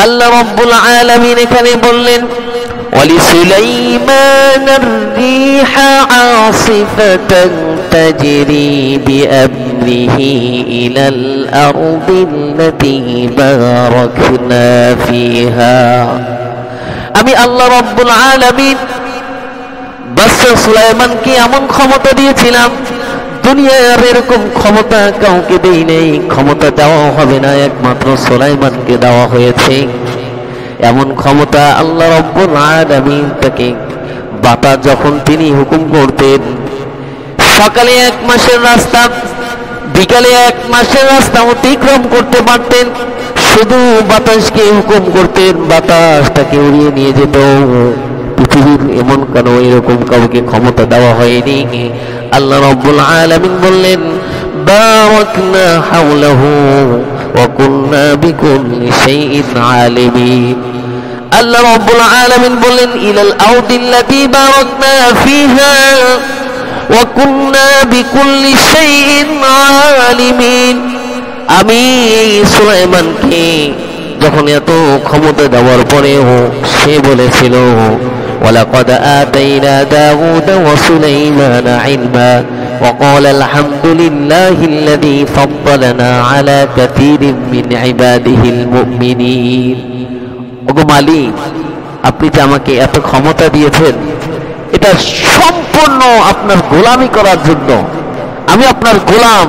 আল্লাহ রাব্বুল আলামিন এখানে বললেন ولسليمان الريح عاصفة تجري بأمره إلى الأرض التي باركنا فيها আমি আল্লাহ রাব্বুল আলামিন বাদশা সুলাইমানকে এমন ক্ষমতা দিয়েছিলাম, দুনিয়ার এরকম ক্ষমতা কাউকে দেই নেই। ক্ষমতা দেওয়া হবে না, একমাত্র সুলাইমানকে দেওয়া হয়েছে। এমন ক্ষমতা আল্লাহ রাব্বুল আলামিন তাকে বাতাস যখন তিনি হুকুম করতেন, সকালে 1 মাসের রাস্তা, বিকালে 1 মাসের রাস্তা অতিক্রম করতে পারতেন। শুধু বাতাসকে হুকুম করতেন, বাতাসটাকে উড়িয়ে নিয়ে যেত। পৃথিবীর এমন কেন এরকম কাউকে ক্ষমতা দেওয়া হয়নি। আল্লাহ রাব্বুল আলামিন বললেন বারাকনা হাওলাহু ওয়া কুননা বিকুল্লি শাইইন আলিমিন। আল্লাহ রাব্বুল আলামিন বললেন ইলাল আরদিল্লাতী বারাকনা ফিহা ওয়া কুননা বিকুল্লি শাইইন আলিমিন। আমি সুলাইমানকে যখন এত ক্ষমতা দেওয়ার পরেও সে বলেছিল ওয়ালাকাদ আতাইনা দাউদ ওয়া সুলাইমানা ইলমা ওয়া ক্বালা আলহামদুলিল্লাহিল্লাযী ফাদ্দালানা আলা কাসীরিন মিন ইবাদিহিল মুমিনিন। ওগো মালিক, আপনি যে আমাকে এত ক্ষমতা দিয়েছেন, এটা সম্পূর্ণ আপনার গোলামি করার জন্য। আমি আপনার গোলাম,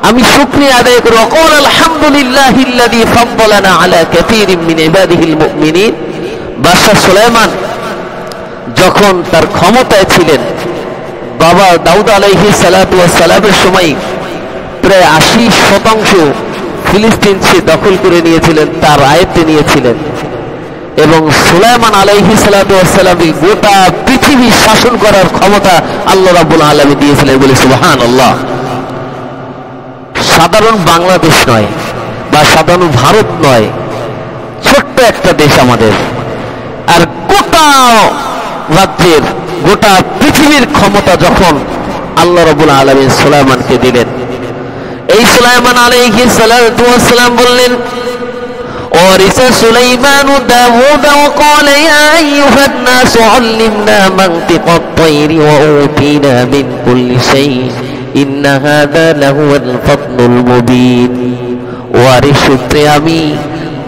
আমি শুকরিয়া আদায় করি। ওয়াকাল আলহামদুলিল্লাহিল্লাযী ফাদ্দালানা আলা কাসীরিন মিন ইবাদিহিল মুমিনিন। বাদশা সুলাইমান যখন তার ক্ষমতায় ছিলেন, বাবা দাউদ আলাইহিস সালাতু ওয়াস সালামের সময় প্রায় 80% ফিলিস্তিন সে দখল করে নিয়েছিলেন, তার আয়ত্তে নিয়েছিলেন। এবং সুলাইমান আলাইহিস সালাতু ওয়াস সালামকে গোটা পৃথিবী শাসন করার ক্ষমতা আল্লাহ রাব্বুল আলামিন দিয়েছিলেন বলে সুবহানাল্লাহ। সাধারণ বাংলাদেশ নয় বা সাধারণ ভারত নয়, ছোট্ট একটা দেশ আমাদের, আর গোটা রাজ্যের গোটা পৃথিবীর ক্ষমতা যখন আল্লাহ রাব্বুল আলামিন সুলাইমানকে দিলেন। এই সুলাইমান আলাইহিস সালাতু ওয়াস সালাম বললেন ওয়ারিসা সুলাইমানু দাউদ ওয়া ক্বালা ইয়া আইয়ুহান নাসু আল্লিমনা মানতিকাত তায়রি ওয়া উতিনা মিন কুল্লি শাই ইন্না হাযা লাহুয়াল ফাদলুল মুবিন। ওয়ারিস সূত্রে আমি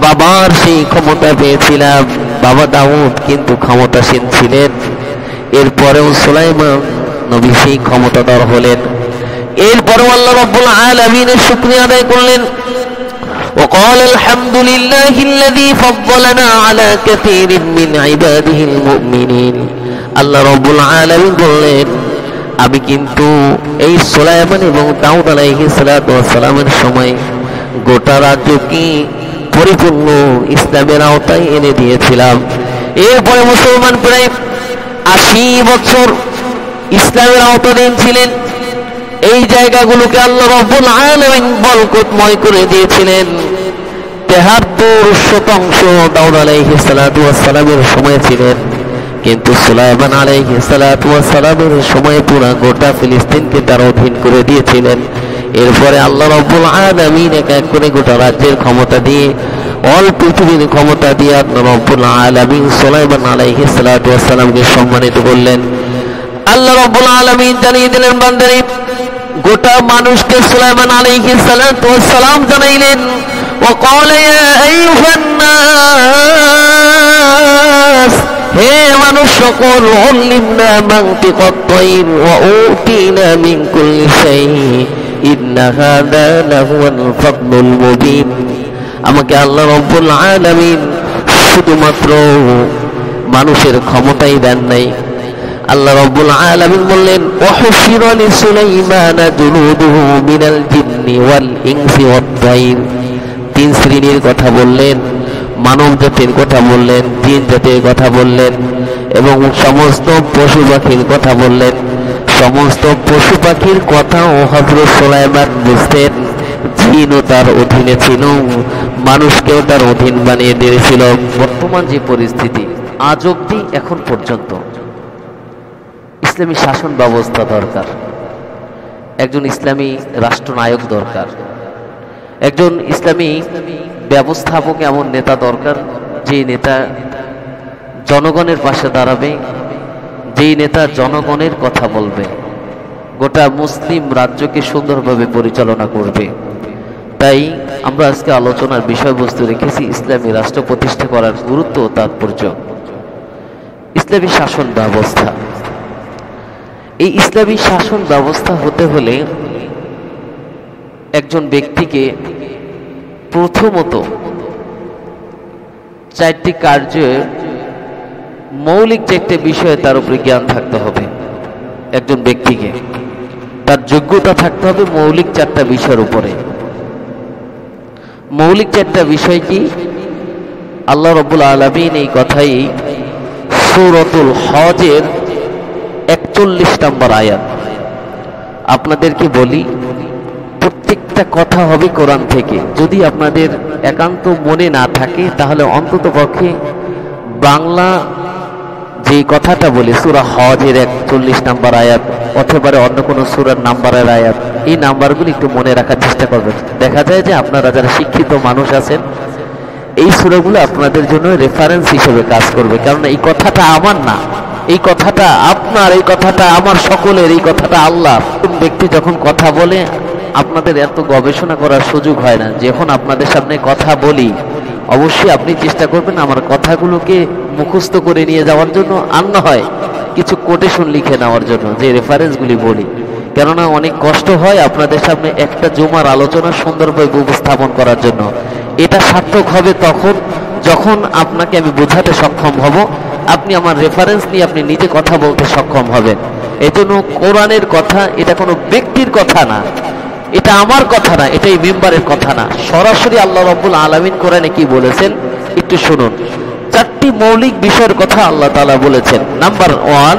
বাবার সেই ক্ষমতা পেয়েছিলাম। বাবা দাউদ কিন্তু ক্ষমতাসীন ছিলেন, এরপরেও সুলাইমান নবী সেই ক্ষমতাধর হলেন। এরপরেও আল্লাহ রাব্বুল আলামিনের শুকরিয়া আদায় করলেন। وقال الحمد لله الذي فضلنا على كثير من عباده المؤمنين। আল্লাহ রাব্বুল আলামিন বললেন আমি কিন্তু এই সুলাইমান এবং দাউদ আলাইহিস সালাতু ওয়াস সালামের সময় গোটা রাজ্যকে পরিপূর্ণ ইসলামের আওতায় এনে দিয়েছিলাম। এরপরে মুসলমান প্রায় 80 বছর ইসলামের আওতাধীন ছিলেন। এই জায়গাগুলোকে আল্লাহ রাব্বুল আলামিন বরকতময় করে দিয়েছিলেন। 73% দাউদ আলাইহিস সালাতু ওয়াস সালামের সময় ছিলেন, কিন্তু সুলাইমান আলাইহিস সালাতু ওয়াস সালামের সময় পুরো গোটা ফিলিস্তিনকে তার অধীন করে দিয়েছিলেন। এরপরে আল্লাহ রাব্বুল আলামিন এক এক করে গোটা রাজ্যের ক্ষমতা দিয়ে, অল পৃথিবীর ক্ষমতা দিয়ে আল্লাহ রাব্বুল আলামিন সুলাইমান আলাইহিস সালাতু ওয়াস সালামকে সম্মানিত করলেন। আল্লাহ রাব্বুল আলামিন জানিয়ে দিলেন বান্দারে, গোটা মানুষকে সুলাইমান আলাইহিস সালাতু ওয়াস সালাম জানাইলেন ওয়া ক্বালা ইয়া আইয়ুহান নাস, হে মানুষ সকল, উল্লিমনা মানতিকাত তায়র ওয়া উতিনা মিন কুল্লি শাই ইন্না হাযা লাহুয়াল ফাদলুল মুবিন। আমাকে আল্লাহ রাব্বুল আলামিন শুধুমাত্র মানুষের ক্ষমতাই দেন নাই। আল্লাহ রাব্বুল আলামিন বললেন ওয়াহুশিরা লিসুলাইমানা জুনুদুহু মিনাল জিন্নি ওয়াল ইনসি ওয়াত তায়র। 3 শ্রেণীর কথা বললেন, মানব জাতির কথা বললেন, জিন জাতির কথা বললেন এবং সমস্ত পশু পাখির কথা বললেন। সমস্ত পশু পাখির কথাও হযরত সুলাইমান বুঝতেন। জিনও তার অধীনে ছিল, মানুষকেও তার অধীন বানিয়ে দিয়েছিল। বর্তমান যে পরিস্থিতি, আজ অবধি এখন পর্যন্ত ইসলামী শাসন ব্যবস্থা দরকার, একজন ইসলামী রাষ্ট্রনায়ক দরকার, একজন ইসলামী ব্যবস্থাপক এমন নেতা দরকার, যে নেতা জনগণের পাশে দাঁড়াবে, যেই নেতা জনগণের কথা বলবে, গোটা মুসলিম রাজ্যকে সুন্দরভাবে পরিচালনা করবে। তাই আমরা আজকে আলোচনার বিষয়বস্তু রেখেছি ইসলামী রাষ্ট্র প্রতিষ্ঠা করার গুরুত্ব ও তাৎপর্য। ইসলামী শাসন ব্যবস্থা, এই ইসলামী শাসন ব্যবস্থা হতে হলে একজন ব্যক্তিকে প্রথমত চারটি কার্যের মৌলিক চারটি বিষয়ে তার উপরে জ্ঞান থাকতে হবে। একজন ব্যক্তিকে তার যোগ্যতা থাকতে হবে মৌলিক চারটা বিষয়ের উপরে। মৌলিক চারটা বিষয় কি? আল্লাহ রাব্বুল আলামিন এই কথাই সূরাতুল হজের 41 নম্বর আয়াত। আপনাদেরকে বলি, প্রত্যেকটা কথা হবে কোরআন থেকে। যদি আপনাদের একান্ত মনে না থাকে তাহলে অন্তত পক্ষে বাংলা যে কথাটা বলে সূরা হজের 41 নম্বর আয়াত অথবা অন্য কোনো সূরার নাম্বারের আয়াত, এই নাম্বারগুলি একটু মনে রাখার চেষ্টা করবেন। দেখা যায় যে আপনারা যারা শিক্ষিত মানুষ আছেন, এই সূরাগুলো আপনাদের জন্য রেফারেন্স হিসেবে কাজ করবে। কারণ এই কথাটা আমার না, এই কথাটা আপনার, এই কথাটা আমার, সকলের, এই কথাটা আল্লাহ। কোন ব্যক্তি যখন কথা বলে আপনাদের এত গবেষণা করার সুযোগ হয় না। যখন আপনাদের সামনে কথা বলি অবশ্যই আপনি চেষ্টা করবেন আমার কথাগুলোকে মুখস্থ করে নিয়ে যাওয়ার জন্য, আর না হয় কিছু কোটেশন লিখে নেওয়ার জন্য, যে রেফারেন্সগুলি বলি। কেননা অনেক কষ্ট হয় আপনাদের সামনে একটা জুমার আলোচনা সুন্দরভাবে উপস্থাপন করার জন্য। এটা সার্থক হবে তখন যখন আপনাকে আমি বোঝাতে সক্ষম হব, আপনি আমার রেফারেন্স নিয়ে আপনি নিজে কথা বলতে সক্ষম হবেন। এজন্য কোরআনের কথা এটা কোনো ব্যক্তির কথা না, এটা আমার কথা না, এটাই মেম্বারের কথা না, সরাসরি আল্লাহ রাব্বুল আলামিন কোরআনে কি বলেছেন একটু শুনুন। চারটি মৌলিক বিষয়ের কথা আল্লাহ তাআলা বলেছেন। নাম্বার 1,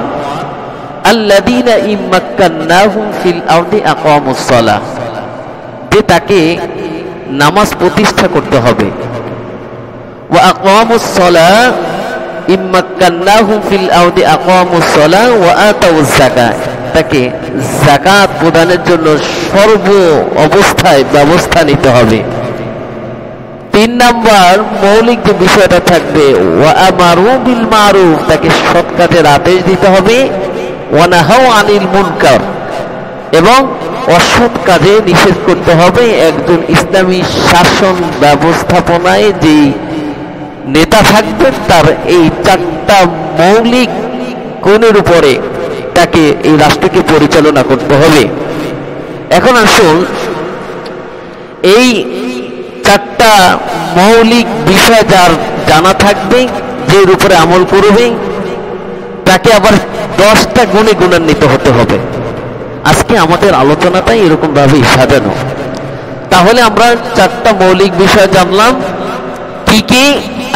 আল্লাযীনা ইম্মাক্কান্নাহুম ফিল আরদি আকামুস সালাহ, যে তাকে নামাজ প্রতিষ্ঠা করতে হবে। ওয়া আকামুস সালাহ ইম্মাক্কান্নাহুম ফিল আরদি আকামুস সালাহ ওয়া আতাউজ যাকাত, তাকে যাকাত প্রদানের জন্য সর্ব অবস্থায় ব্যবস্থা নিতে হবে। 3 নাম্বার মৌলিক যে বিষয়টা থাকবে, ওয়া আমারু বিল মারুফ, তাকে সৎ কাজের আদেশ দিতে হবে। ওয়া নাহাউ আনিল মুনকার, এবং অসৎ কাজে নিষেধ করতে হবে। একজন ইসলামী শাসন ব্যবস্থাপনায় যে নেতা থাকবেন তার এই চারটা মৌলিক গুণের উপরে তাকে এই রাষ্ট্রকে পরিচালনা করতে হবে। এখন আসুন, এই চারটা মৌলিক বিষয় যার জানা থাকবে, যে উপরে আমল করবে, তাকে আবার 10টা গুণে গুণান্বিত হতে হবে। আজকে আমাদের আলোচনাটাই এরকম ভাবে সাজানো। তাহলে আমরা চারটা মৌলিক বিষয় জানলাম। কি কি?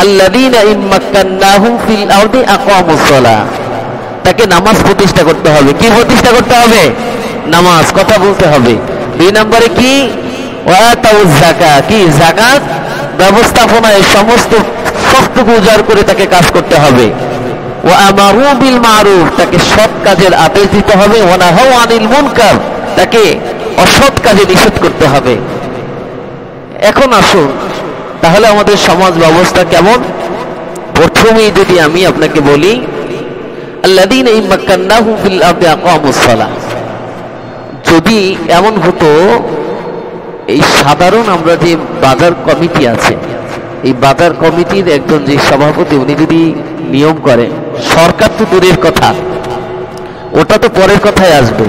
আল্লাযীনা ইম্মাক্কান্নাহুম ফিল আরদি আকামুস সালাহ, তাকে নামাজ প্রতিষ্ঠা করতে হবে। কি প্রতিষ্ঠা করতে হবে? নামাজ, কথা বলতে হবে। 2 নম্বরে কি? ওয়া আতাউজ যাকাত, কি যাকাত ব্যবস্থাপনায় সমস্ত সবটুকু উজাড় করে তাকে কাজ করতে হবে। ওয়া আমারু বিল মারুফ, তাকে সৎ কাজের আদেশ দিতে হবে। ওয়া নাহাউ আনিল মুনকার, তাকে অসৎ কাজে নিষেধ করতে হবে। এখন আসুন, তাহলে আমাদের সমাজ ব্যবস্থা কেমন? প্রথমেই যদি আমি আপনাকে বলি, আল্লাযীনা ইম্মাক্কান্নাহুম ফিল আরদি আকামুস সালাহ, যদি এমন হতো এই সাধারণ আমরা যে বাজার কমিটি আছে, এই বাজার কমিটির একজন যে সভাপতি, উনি যদি নিয়ম করে, সরকার তো দূরের কথা, ওটা তো পরের কথায় আসবে।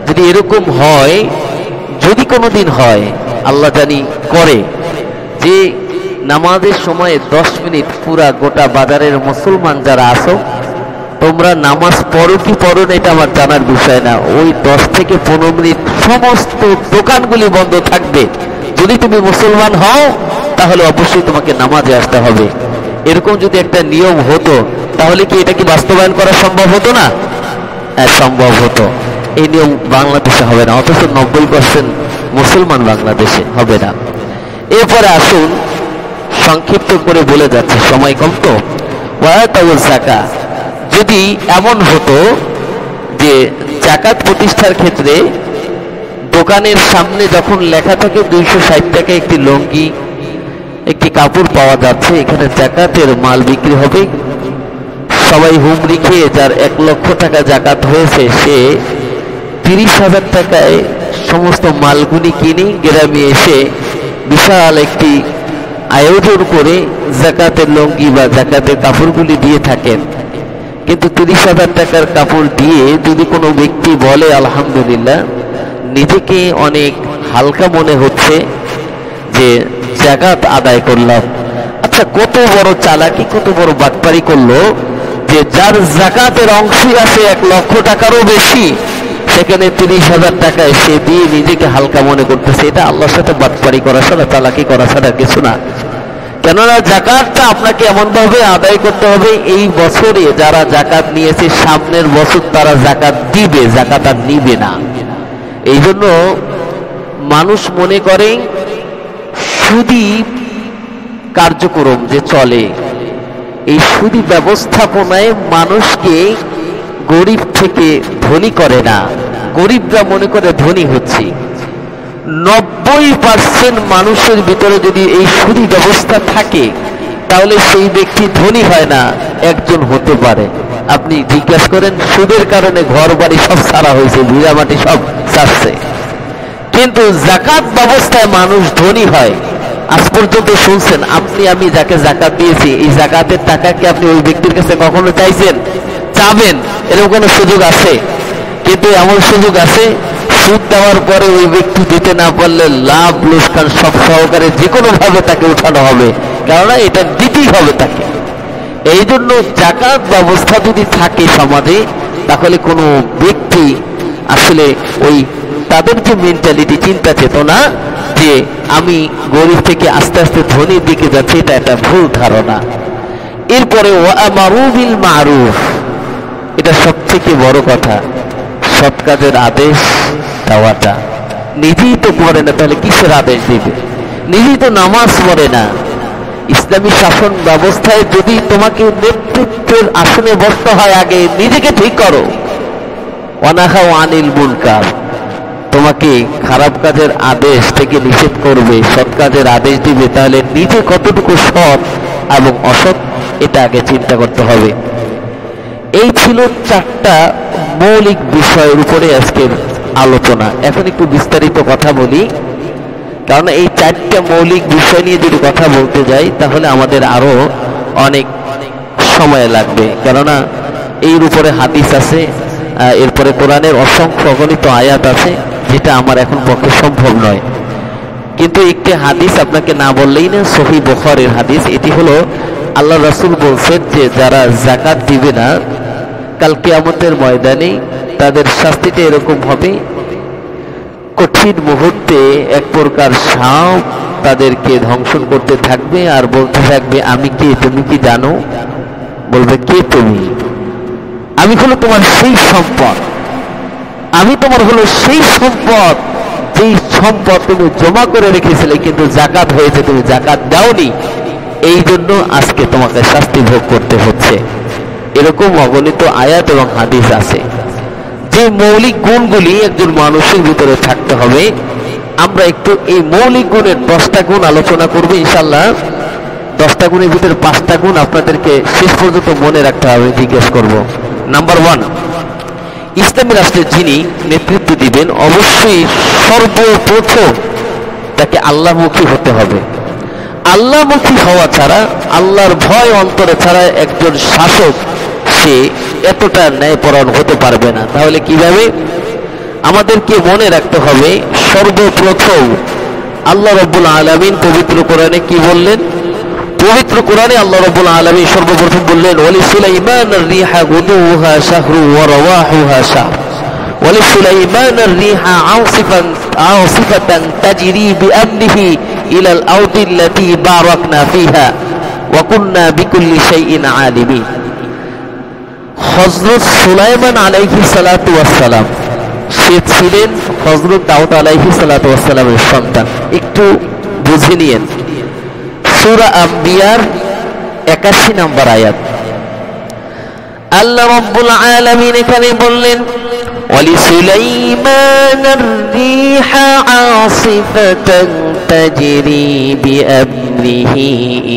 যদি এরকম হয়, যদি কোনোদিন হয়, আল্লাহ জানি করে, যে নামাজের সময় 10 মিনিট পুরা গোটা বাজারের মুসলমান যারা আসো, তোমরা নামাজ পড়ো কি পড়ো না এটা আমার জানার বিষয় না, ওই 10 থেকে 15 মিনিট সমস্ত দোকানগুলি বন্ধ থাকবে। যদি তুমি মুসলমান হও তাহলে অবশ্যই তোমাকে নামাজে আসতে হবে। এরকম যদি একটা নিয়ম হতো তাহলে কি এটা কি বাস্তবায়ন করা সম্ভব হতো না? সম্ভব হতো। এই নিয়ম বাংলাদেশে হবে না, অথচ 90% মুসলমান বাংলাদেশে হবে না। এরপরে আসুন, সংক্ষিপ্ত করে বলে যাচ্ছে, সময় কম তো। ওয়া আতাউজ যাকাত, যদি এমন হতো যে যাকাত প্রতিষ্ঠার ক্ষেত্রে দোকানের সামনে যখন লেখা থাকে 260 টাকা একটি লুঙ্গি, কাপড় পাওয়া যাচ্ছে, এখানে জাকাতের মাল বিক্রি হবে। সবাই হুমড়ি খেয়ে যার 1 লক্ষ টাকা জাকাত হয়েছে সে 30,000 টাকায় সমস্ত মালগুলি কিনে গ্রামে এসে বিশাল একটি আয়োজন করে জাকাতের লুঙ্গি বা জাকাতের কাপড়গুলি দিয়ে থাকেন। কিন্তু 30,000 টাকার কাপড় দিয়ে যদি কোনো ব্যক্তি বলে আলহামদুলিল্লাহ, নিজেকে অনেক হালকা মনে হচ্ছে যে জাকাত আদায় করলাম। আচ্ছা, কত বড় চালাকি, কত বড় বাটপারি করলো যে যার জাকাতের অংশই আছে 1 লক্ষ টাকারও বেশি, সেখানে 30,000 টাকায় সে দিয়ে নিজেকে হালকা মনে করতেছে। এটা আল্লাহর সাথে বাটপারি করা ছাড়া, চালাকি করা ছাড়া কিছু না। কেননা জাকাতটা আপনাকে এমনভাবে আদায় করতে হবে, এই বছরে যারা জাকাত নিয়েছে সামনের বছর তারা জাকাত দিবে, জাকাত আর নিবে না। এই জন্য মানুষ মনে করে সুদী কার্যক্রম যে চলে, এই সুদী ব্যবস্থাপনায় মানুষকে গরিব থেকে ধনী করে না, গরিবরা মনে করে ধনী হচ্ছে। 90% মানুষের ভিতরে যদি এই সুদী ব্যবস্থা থাকে তাহলে সেই ব্যক্তি ধনী হয় না, একজন হতে পারে। আপনি জিজ্ঞাসা করেন, সুদের কারণে ঘর বাড়ি সব সারা হয়েছে, ভিড়া মাটি সব ছাড়ছে, কিন্তু জাকাত ব্যবস্থায় মানুষ ধনী হয়। আজ পর্যন্ত শুনছেন আপনি আমি যাকে জাকাত দিয়েছি, এই জাকাতের টাকা কি আপনি ওই ব্যক্তির কাছে কখনো চাইছেন? চাবেন? এরকম কোনো সুযোগ আছে? কিন্তু এমন সুযোগ আছে, সুদ দেওয়ার পরে ওই ব্যক্তি দিতে না পারলে লাভ লোকসান সব সহকারে যে কোনো ভাবে তাকে উঠানো হবে, কেননা এটা দিতেই হবে তাকে। এই জন্য জাকাত ব্যবস্থা যদি থাকে সমাজে, তাহলে কোনো ব্যক্তি আসলে ওই তাদের যে মেন্টালিটি, চিন্তা চেতনা যে আমি গরিব থেকে আস্তে আস্তে ধনীর দিকে যাচ্ছি, এটা একটা ভুল ধারণা। এরপরে ওয়ামারু বিল মারুফ, এটা সবথেকে বড় কথা, সৎ কাজের আদেশ দেওয়াটা। নিজেই তো পড়ে না, তাহলে কিসের আদেশ দিবে? নিজেই তো নামাজ পড়ে না। ইসলামী শাসন ব্যবস্থায় যদি তোমাকে নেতৃত্বের আসনে বসতে হয়, আগে নিজেকে ঠিক করো। ওয়ানাহা আনিল মুনকার, তোমাকে খারাপ কাজের আদেশ থেকে নিষেধ করবে, সৎ কাজের আদেশ দিবে, তাহলে নিজে কতটুকু সৎ এবং অসৎ এটা আগে চিন্তা করতে হবে। এই ছিল 4টা মৌলিক বিষয়ের উপরে আজকের আলোচনা। এখন একটু বিস্তারিত কথা বলি, কারণ এই 4টা মৌলিক বিষয় নিয়ে যদি কথা বলতে যাই তাহলে আমাদের আরো অনেক সময় লাগবে, কেননা এর উপরে হাদিস আছে, এরপরে কোরআনের অসংখ্য অগণিত আয়াত আছে, যেটা আমার এখন পক্ষে সম্ভব নয়। কিন্তু একটি হাদিস আপনাকে না বললেই না, সহিহ বুখারীর হাদিস। এটি হলো আল্লাহ রাসূল বলছেন যে যারা যাকাত দিবে না, কাল কিয়ামতের ময়দানে তাদের শাস্তিটা এরকম হবে, কঠিন মুহূর্তে এক প্রকার সাপ তাদেরকে ধ্বংসন করতে থাকবে আর বলতে থাকবে, আমি কে, তুমি কি জানো? বলবে, কে তুমি? আমি হলো তোমার সেই সম্পদ, আমি তোমার হলো সেই সম্পদ, যেই সম্পদ তুমি জমা করে রেখেছিলে কিন্তু জাকাত হয়েছে, তুমি জাকাত দাওনি, এই জন্য আজকে তোমাকে শাস্তি ভোগ করতে হচ্ছে। এরকম অগণিত আয়াত এবং হাদিস আছে। যে মৌলিক গুণগুলি একজন মানুষের ভিতরে থাকতে হবে, আমরা একটু এই মৌলিক গুণের 10টা গুণ আলোচনা করবো ইনশাল্লাহ। 10টা গুণের ভিতরে 5টা গুণ আপনাদেরকে শেষ পর্যন্ত মনে রাখতে হবে, জিজ্ঞেস করব। নাম্বার 1, ইসলামী রাষ্ট্রের যিনি নেতৃত্ব দিবেন অবশ্যই সর্বপ্রথম তাকে আল্লাহমুখী হতে হবে। আল্লাহমুখী হওয়া ছাড়া, আল্লাহর ভয় অন্তরে ছাড়া একজন শাসক সে এতটা ন্যায়পরায়ণ হতে পারবে না। তাহলে কিভাবে? আমাদেরকে মনে রাখতে হবে, সর্বপ্রথম আল্লাহ রাব্বুল আলামিন পবিত্র কোরআনে কি বললেন? পবিত্র কোরআনে আল্লাহ রাব্বুল আলামিন সর্বপ্রথম বললেন, ওয়ালিসুলাইমানার রিহা গুদুহা শাহরু ওয়া রাওয়াহুহা শাহর ওয়ালিসুলাইমানার রিহা আওসিফাতান তাজরি বিআমরিহি ইলাল আরদিল্লাতী বারাকনা ফিহা ওয়া কুননা বিকুল্লি শাইইন আলিমিন। হযরত সুলাইমান আলাইহিস সালাতু ওয়াস সালাম, সে ছিলেন হযরত দাউদ আলাইহিস সালাতু ওয়াস সালামের সন্তান। একটু বুঝে নিয়েন, সূরা আম্বিয়ার 81 নম্বর আয়াত। আল্লাহ রাব্বুল আলামিন এখানে বললেন, ولسليمان الريح عاصفة تجري بأمره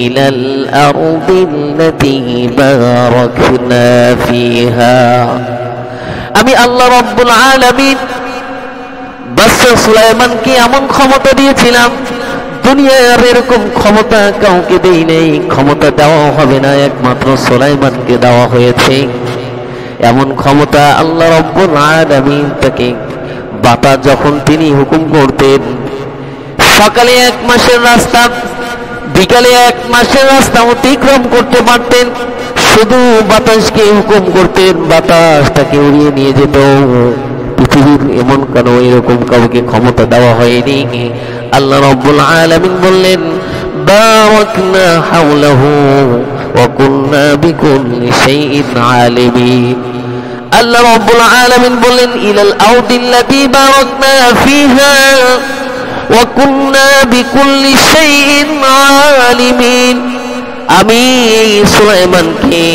إلى الأرض التي باركنا فيها আমি আল্লাহ রাব্বুল আলামিন বাদশা সুলাইমানকে এমন ক্ষমতা দিয়েছিলাম, দুনিয়ার এরকম ক্ষমতা কাউকে দেই নেই। ক্ষমতা দেওয়া হবে না, একমাত্র সুলাইমানকে দেওয়া হয়েছে। এমন ক্ষমতা আল্লাহ রাব্বুল আলামিন তাকে। বাতাস যখন তিনি হুকুম করতেন, সকালে 1 মাসের রাস্তা, বিকালে 1 মাসের রাস্তা অতিক্রম করতে পারতেন। শুধু বাতাসকে হুকুম করতেন, বাতাস তাকে উড়িয়ে নিয়ে যেত। পৃথিবীর এমন কেন এরকম কাউকে ক্ষমতা দেওয়া হয়নি। আল্লাহ রাব্বুল আলামিন বললেন, বারাকনা হাওলাহু ওয়া কুননা বিকুল্লি শাইইন আলিমিন। আল্লাহ রাব্বুল আলামিন বললেন, ইলাল আরদিল্লাতী বারাকনা ফিহা ওয়া কুননা বিকুল্লি শাইইন আলিমিন। আমি সুলাইমানকে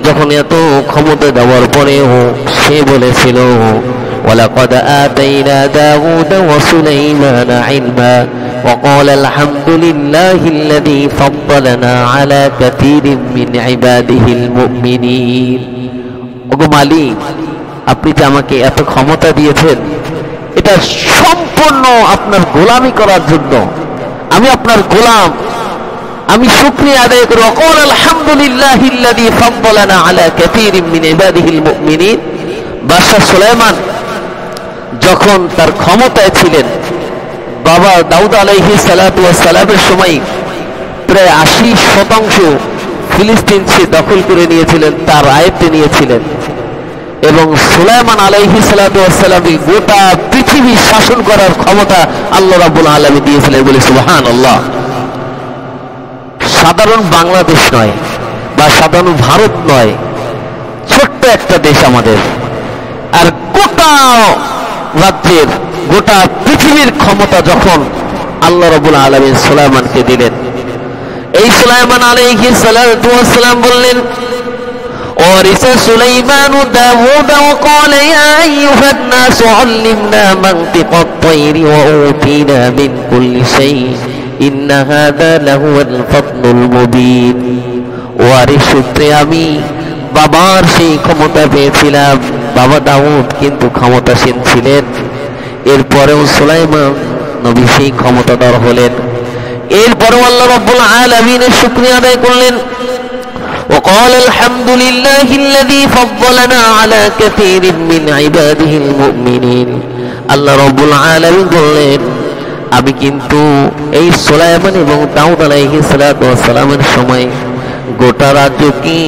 যখন এত ক্ষমতা দেওয়ার পরেও সে বলেছিল, ওয়ালাকাদ আতাইনা দাউদা ওয়া সুলাইমানা ইলমা ওয়া ক্বালা আলহামদুলিল্লাহিল্লাযী ফাদ্দালানা আলা কাসীরিন মিন ইবাদিহিল মুমিনিন। ওগো মালিক, আপনি যে আমাকে এত ক্ষমতা দিয়েছেন, এটা সম্পূর্ণ আপনার গোলামি করার জন্য। আমি আপনার গোলাম, আমি শুকরিয়া আদায় করি। ওয়াকাল আলহামদুলিল্লাহিল্লাযী ফাদ্দালানা আলা কাসীরিন মিন ইবাদিহিল মুমিনিন। বাদশা সুলাইমান যখন তার ক্ষমতায় ছিলেন, বাবা দাউদ আলাইহিস সালাতু ওয়াস সালামের সময় প্রায় 80% ফিলিস্তিন সে দখল করে নিয়েছিলেন, তার আয়ত্তে নিয়েছিলেন। এবং সুলাইমান আলাইহিস সালাতু ওয়াস সালামকে গোটা পৃথিবী শাসন করার ক্ষমতা আল্লাহ রাব্বুল আলামিন দিয়েছিলেন বলে সুবহানাল্লাহ। সাধারণ বাংলাদেশ নয় বা সাধারণ ভারত নয়, ছোট্ট একটা দেশ আমাদের, আর গোটা রাজ্যের গোটা পৃথিবীর ক্ষমতা যখন আল্লাহ রাব্বুল আলামিন সুলাইমানকে দিলেন। এই সুলাইমান আলাইহিস সালাতু ওয়াস সালাম বললেন, ওয়ারিসা সুলাইমানু দাউদ ওয়া ক্বালা ইয়া আইয়ুহান নাস আল্লিমনা মানতিকাত তায়রি ওয়া উতিনা মিন কুল্লি শাই ইন্না হাযা লাহুয়াল ফাদলুল মুবিন। ওয়ারিস সূত্রে আমি বাবার সেই ক্ষমতা পেয়েছিলাম। বাবা দাউদ কিন্তু ক্ষমতাসীন ছিলেন, এরপরেও সুলাইমান নবী সেই ক্ষমতাধর হলেন। এরপরেও আল্লাহ রাব্বুল আলামিনের শুকরিয়া আদায় করলেন। وقال الحمد لله الذي فضلنا على كثير من عباده المؤمنين। আল্লাহ রাব্বুল আলামিন বললেন, আমি কিন্তু এই সুলাইমান এবং দাউদ আলাইহিস সালাতু ওয়াস সালামের সময় গোটা রাজ্যকে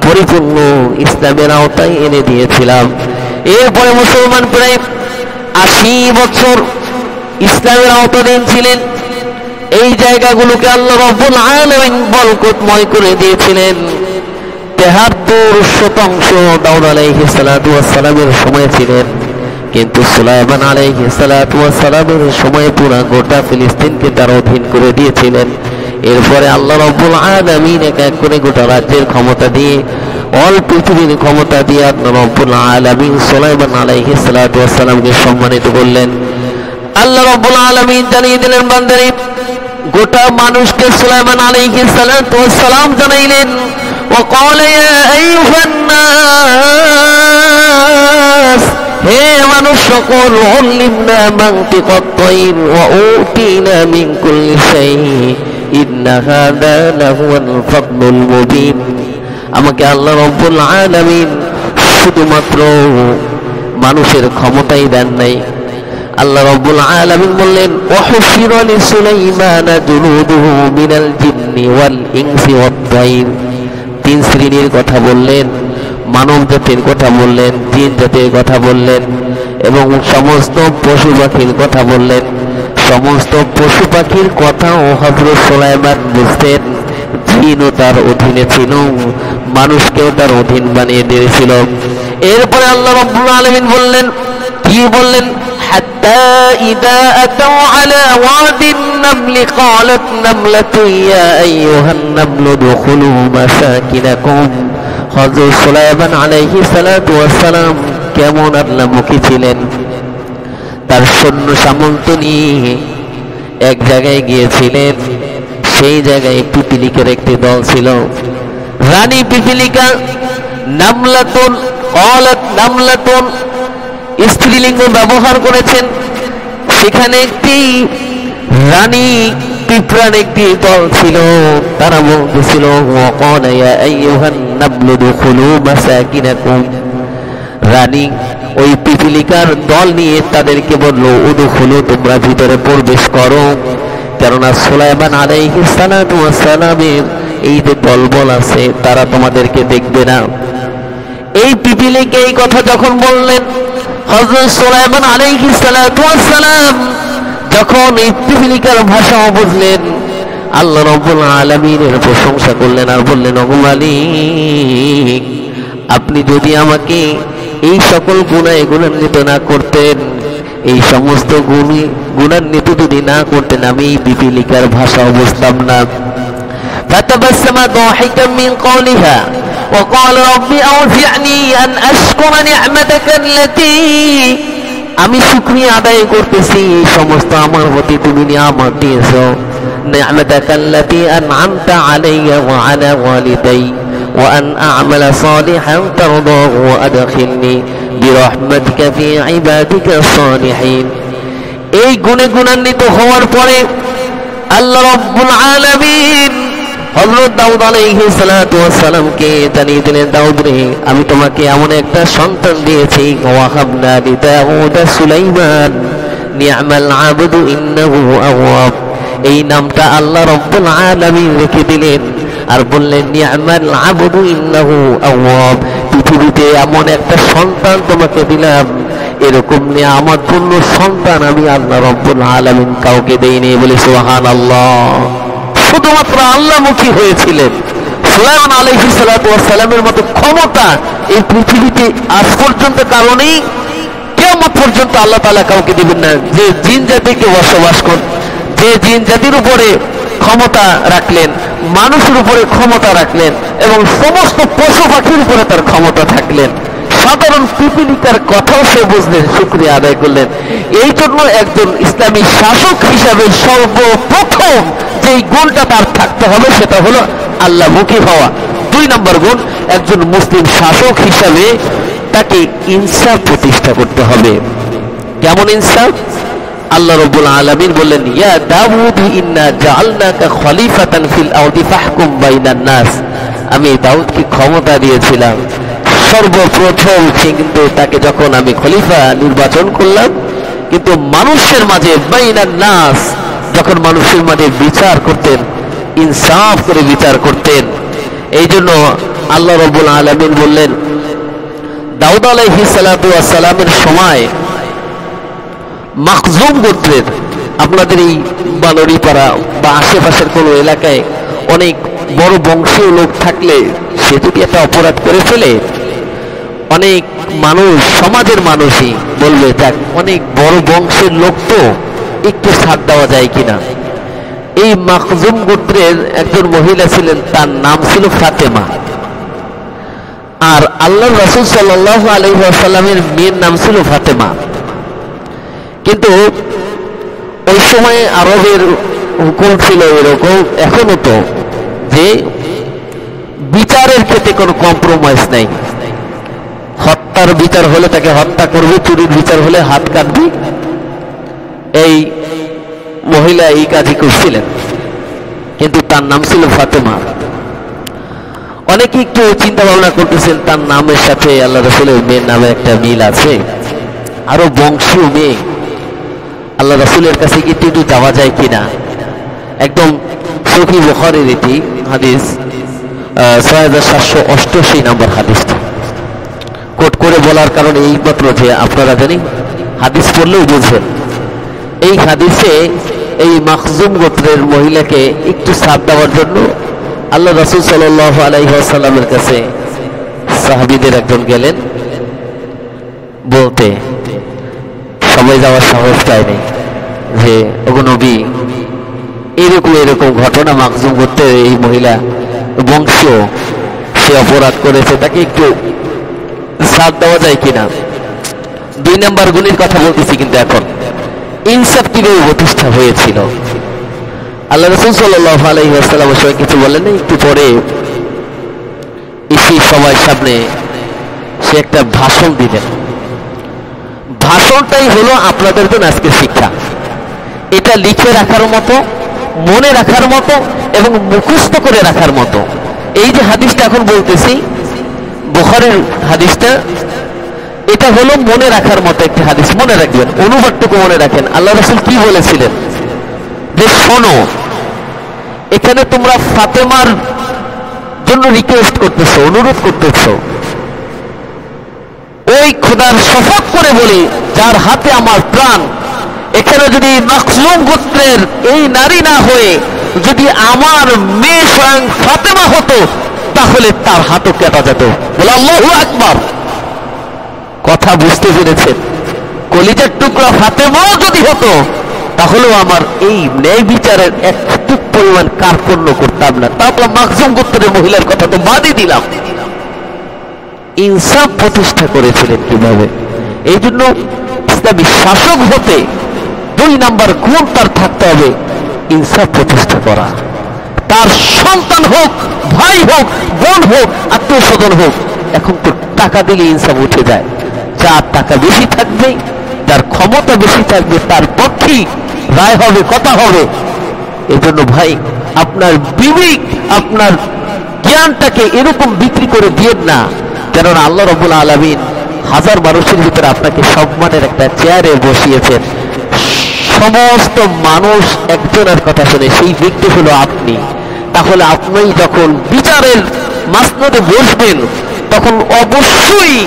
পরিপূর্ণ ইসলামের আওতায় এনে দিয়েছিলাম। এরপরে মুসলমান প্রায় 80 বছর ইসলামের আওতাধীন ছিলেন। এই জায়গাগুলোকে আল্লাহ রাব্বুল আলামিন বরকতময় করে দিয়েছিলেন। 73% দাউদ আলাইহিস সালাতু ওয়াস সালামের সময় ছিলেন, কিন্তু সুলাইমান আলাইহিস সালাতু ওয়াস সালামের সময় পুরো গোটা ফিলিস্তিনকে তার অধীন করে দিয়েছিলেন। এরপরে আল্লাহ রাব্বুল আলামিন এক এক করে গোটা রাজ্যের ক্ষমতা দিয়ে, অল পৃথিবীর ক্ষমতা দিয়ে আল্লাহ রাব্বুল আলামিন সুলাইমান আলাইহিস সালাতু ওয়াস সালামকে সম্মানিত করলেন। আল্লাহ রাব্বুল আলামিন জানিয়ে দিলেন, বান্দারে গোটা মানুষকে সুলাইমান আলাইহিস সালাতু ওয়াস সালাম জানাইলেন, ওয়া ক্বালা ইয়া আইয়ুহান নাস, হে মানুষ সকল, উল্লিমনা মানতিকাত তায়র ওয়া উতিনা মিন কুল্লি শাই ইন্না হাযা লাহুয়াল ফাদলুল মুবিন। আমাকে আল্লাহ রাব্বুল আলামিন শুধুমাত্র মানুষের ক্ষমতাই দেন নাই। আল্লাহ রাব্বুল আলামিন বললেন, ওয়াহুশিরা লিসুলাইমানা জুনুদুহু মিনাল জিন্নি ওয়াল ইনসি ওয়াত তায়র। 3 শ্রেণীর কথা বললেন, মানব জাতির কথা বললেন, জিন জাতির কথা বললেন, এবং সমস্ত পশু পাখির কথা বললেন। সমস্ত পশু পাখির কথাও হযরত সুলাইমান বুঝতেন। জিনও তার অধীনে ছিল, মানুষকেও তার অধীন বানিয়ে দিয়েছিল। এরপরে আল্লাহ রাব্বুল আলামিন বললেন, কি বললেন, হাত্তা ইযা আতাউ আলা ওয়াদিন নামলি ক্বালাত নামলাতুন ইয়া আইয়ুহান নামলু দুখুলু মাসাকিনাকুম। হযরত সুলাইমান আলাইহিস সালাতু ওয়াস সালাম কেমন আল্লাহমুখী ছিলেন। তার সৈন্য সামন্ত নিয়ে এক জায়গায় গিয়েছিলেন। সেই জায়গায় পিপিলিকার একটি দল ছিল। রানী পিপিলিকা নামলাতুন ক্বালাত নামলাতুন স্ত্রীলিঙ্গ ব্যবহার করেছেন। সেখানে একটি রানী পিঁপড়ার একটি দল ছিল। তারা বলতেছিল ওয়াকালা ইয়া আইয়ুহান নাবলু দুখুলু মাসাকিনাকুম। রানী ওই পিপিলিকার দল নিয়ে তাদেরকে বলল উদখুলু, তোমরা ভিতরে প্রবেশ করো, কেননা সুলাইমান আলাইহিস সালাতু ওয়াস সালামের এই যে দলবল আছে তারা তোমাদেরকে দেখবে না। এই পিপিলিকা এই কথা যখন বললেন, হযরত সুলাইমান আলাইহিস সালাতু ওয়াস সালাম যখন এই পিপিলিকার ভাষা বুঝলেন, আল্লাহ রাব্বুল আলামিনের প্রশংসা করলেন আর বললেন, ওগো মালিক, আপনি যদি আমাকে এই সকল গুনাহে গুণান্বিত না করতেন, এই সমস্ত গুণান্বিত যদি না করতেন, আমি এই পিপিলিকার ভাষা বুঝতাম না। فتبسم ضاحكا من قولها وقال رب أوزعني أن أشكر نعمتك التي আমি শুকরিয়া আদায় করতেছি এই সমস্ত আমার প্রতি তুমি নিয়ামত দিয়েছো। নি'মাতাকা আল্লাতী আন'আমতা আলাইয়া ওয়া আলা ওয়ালিদাই ওয়া আন আ'মালা সালিহান তারদাহু ওয়া আদখিলনি বিরহমাতিকা ফি ইবাদিকা সালিহিন। এই গুণে গুণান্বিত হওয়ার পরে আল্লাহ রাব্বুল আলামিন হযরত দাউদ আলাইহিস সালাতু ওয়াস সালামকে জানিয়ে দিলেন, দাউদ রে, আমি তোমাকে এমন একটা সন্তান দিয়েছি, ওয়াহাবনা লিদাউদা সুলাইমান নি'মাল আবদু ইন্নাহু আওয়াব। এই নামটা আল্লাহ রাব্বুল আলামিন রেখে দিলেন আর বললেন নি'মাল আবদু ইন্নাহু আওয়াব। পৃথিবীতে এমন একটা সন্তান তোমাকে দিলাম, এরকম নিয়ামতপূর্ণ সন্তান আমি আল্লাহ রাব্বুল আলামিন কাউকে দেইনি। বলে সুবহানাল্লাহ। শুধুমাত্র আল্লাহমুখী হয়েছিলেন। সুলাইমান আলাইহিস সালাতু ওয়াস সালামের মতো ক্ষমতা এই পৃথিবীতে আজ পর্যন্ত কারণেই কিয়ামত পর্যন্ত আল্লাহ তাআলা কাউকে দিবেন না। যে জিন জাতিকে বসবাস করেন, যে জিন জাতির উপরে ক্ষমতা রাখলেন, মানুষের উপরে ক্ষমতা রাখলেন এবং সমস্ত পশু পাখির উপরে তার ক্ষমতা থাকলেন, সাধারণ পিপিলিকার কথাও সে বুঝলেন, শুকরিয়া আদায় করলেন। এই জন্য একজন ইসলামী শাসক হিসাবে সর্বপ্রথম যেই গুণটা তার থাকতে হবে সেটা হলো আল্লাহমুখী হওয়া। 2 নম্বর গুণ, একজন মুসলিম শাসক হিসাবে তাকে ইনসাফ প্রতিষ্ঠা করতে হবে। কেমন ইনসাফ? আল্লাহ রাব্বুল আলামিন বললেন, ইয়া দাউদ ইন্না জাআলনাকা খলিফাতান ফিল আরদি ফাহকুম বাইনান নাস। আমি দাউদকে ক্ষমতা দিয়েছিলাম সর্বপ্রথম, কিন্তু তাকে যখন আমি খলিফা নির্বাচন করলাম, কিন্তু মানুষের মাঝে বাইনান নাস, যখন মানুষের মাঝে বিচার করতেন, ইনসাফ করে বিচার করতেন। এই জন্য আল্লাহ রাব্বুল আলামিন বললেন, দাউদ আলাইহিস সালাতু ওয়াস সালামের সময় মাখজুম গোত্রের, আপনাদের এই বানরিপাড়া বা আশেপাশের কোনো এলাকায় অনেক বড় বংশীয় লোক থাকলে সে যদি একটা অপরাধ করে ফেলে, অনেক মানুষ, সমাজের মানুষই বলবে যাক অনেক বড় বংশের লোক তো, একটু ছাড় দেওয়া যায় কিনা। এই মাখজুম গোত্রের একজন মহিলা ছিলেন, তার নাম ছিল ফাতেমা। আর আল্লাহর রাসূল সাল্লাল্লাহু আলাইহি ওয়াসাল্লামের মেয়ের নাম ছিল ফাতেমা। কিন্তু ওই সময় আরবের হুকুম ছিল এরকম, এখনো তো, যে বিচারের ক্ষেত্রে কোনো কম্প্রোমাইজ নাই। হত্যার বিচার হলে তাকে হত্যা করবে, চুরির বিচার হলে হাত কাটবে। এই মহিলা এই কাজই করছিলেন, কিন্তু তার নাম ছিল ফাতেমা। অনেকে একটু চিন্তা ভাবনা করতেছেন তার নামের সাথে আল্লাহ রাসূলের মেয়ের নামে একটা মিল আছে, আরো বংশীয় মেয়ে, আল্লাহ রাসূলের কাছে কি একটু যাওয়া যায় কিনা। একদম সহিহ বুখারীর এটি হাদিস 6788 নম্বর হাদিসটা কোট করে বলার কারণে এই মাত্র যে আপনারা জানি হাদিস পড়লেও বুঝবেন। এই হাদিসে এই মাখজুম গোত্রের মহিলাকে একটু ছাড় দেওয়ার জন্য আল্লাহ রাসূল সাল্লাল্লাহু আলাইহি ওয়াসাল্লামের কাছে সাহাবীদের একজন গেলেন বলতে, সবাই যাওয়ার সাহস পায়নি যে ওগো নবী, এরকম এরকম ঘটনা, মাখজুম গোত্রের এই মহিলা বংশীয়, সে অপরাধ করেছে, তাকে একটু ছাড় দেওয়া যায় কিনা। দুই নাম্বার গুণের কথা বলতেছি। কিন্তু এখন ইনসাফ কিভাবে প্রতিষ্ঠা হয়েছিল? আল্লাহ রাসূল সাল্লাল্লাহু আলাইহি ওয়াসাল্লাম সবাই কিছু বলেন, একটু পরে এসে সবার সামনে সে একটা ভাষণ দিলেন। ভাষণটাই হলো আপনাদের জন্য আজকে শিক্ষা। এটা লিখে রাখার মতো, মনে রাখার মতো এবং মুখস্থ করে রাখার মতো। এই যে হাদিসটা এখন বলতেছি, বুখারীর হাদিসটা, এটা হলো মনে রাখার মতো একটি হাদিস। মনে রাখবেন, অনুবাদটুকু মনে রাখেন। আল্লাহ রাসূল কি বলেছিলেন যে শোনো, এখানে তোমরা ফাতেমার জন্য রিকোয়েস্ট করতেছো, অনুরোধ করতেছো। ওই খোদার শপথ করে বলি যার হাতে আমার প্রাণ, এখানে যদি মাখজুম গোত্রের এই নারী না হয়ে যদি আমার মেয়ে স্বয়ং ফাতেমা হতো, তাহলে তার হাতও কেটে যেত। বলে আল্লাহু আকবার। কথা বুঝতে পেরেছেন? কলিজার টুকরা ফাতেমাও যদি হতো, তাহলেও আমার এই ন্যায় বিচারের একটু পরিমাণ কার্পণ্য করতাম না। তারপর মাখজুম গোত্রের মহিলার কথা তো বাদই দিলাম। ইনসাফ প্রতিষ্ঠা করেছিলেন কিভাবে? এই জন্য ইসলামী শাসক হতে দুই নাম্বার গুণ তার থাকতে হবে ইনসাফ প্রতিষ্ঠা করা। তার সন্তান হোক, ভাই হোক, বোন হোক, আত্মীয় স্বজন হোক, এখন তো টাকা দিলে ইনসাফ উঠে যায়। যার টাকা বেশি থাকবে, যার ক্ষমতা বেশি থাকবে, তার পক্ষেই রায় হবে, কথা হবে। এজন্য ভাই, আপনার বিবেক, আপনার জ্ঞানটাকে এরকম বিক্রি করে দিয়েন না। কেননা আল্লাহ রাব্বুল আলামিন হাজার মানুষের ভিতরে আপনাকে সম্মানের একটা চেয়ারে বসিয়েছেন। সমস্ত মানুষ একজনের কথা শুনে, সেই ব্যক্তি হলো আপনি। তাহলে আপনি যখন বিচারের মাসনদে বসবেন, তখন অবশ্যই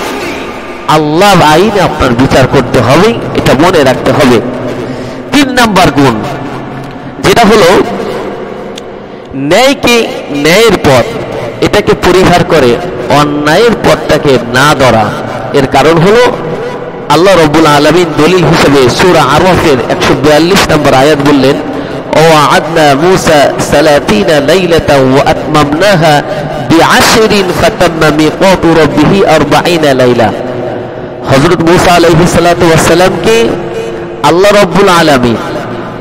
আল্লাহর আইনে আপনার বিচার করতে হবে, এটা মনে রাখতে হবে। তিন নাম্বার গুণ, যেটা হলো ন্যায়কে, ন্যায়ের পথ, এটাকে পরিহার করে অন্যায়ের পথটাকে না ধরা। এর কারণ হলো আল্লাহ রাব্বুল আলামিন দলিল হিসেবে সূরা আরাফের 142 নম্বর আয়াত বললেন, ওয়া'আদনা মূসা 30 লাইলাতান ওয়া আতমামনাহা বি'আশরিন ফাতাম্মা মিকাতু রাব্বিহি 40 লাইলা। হযরত মূসা আলাইহিস সালাতু ওয়াস সালামকে আল্লাহ রাব্বুল আলামিন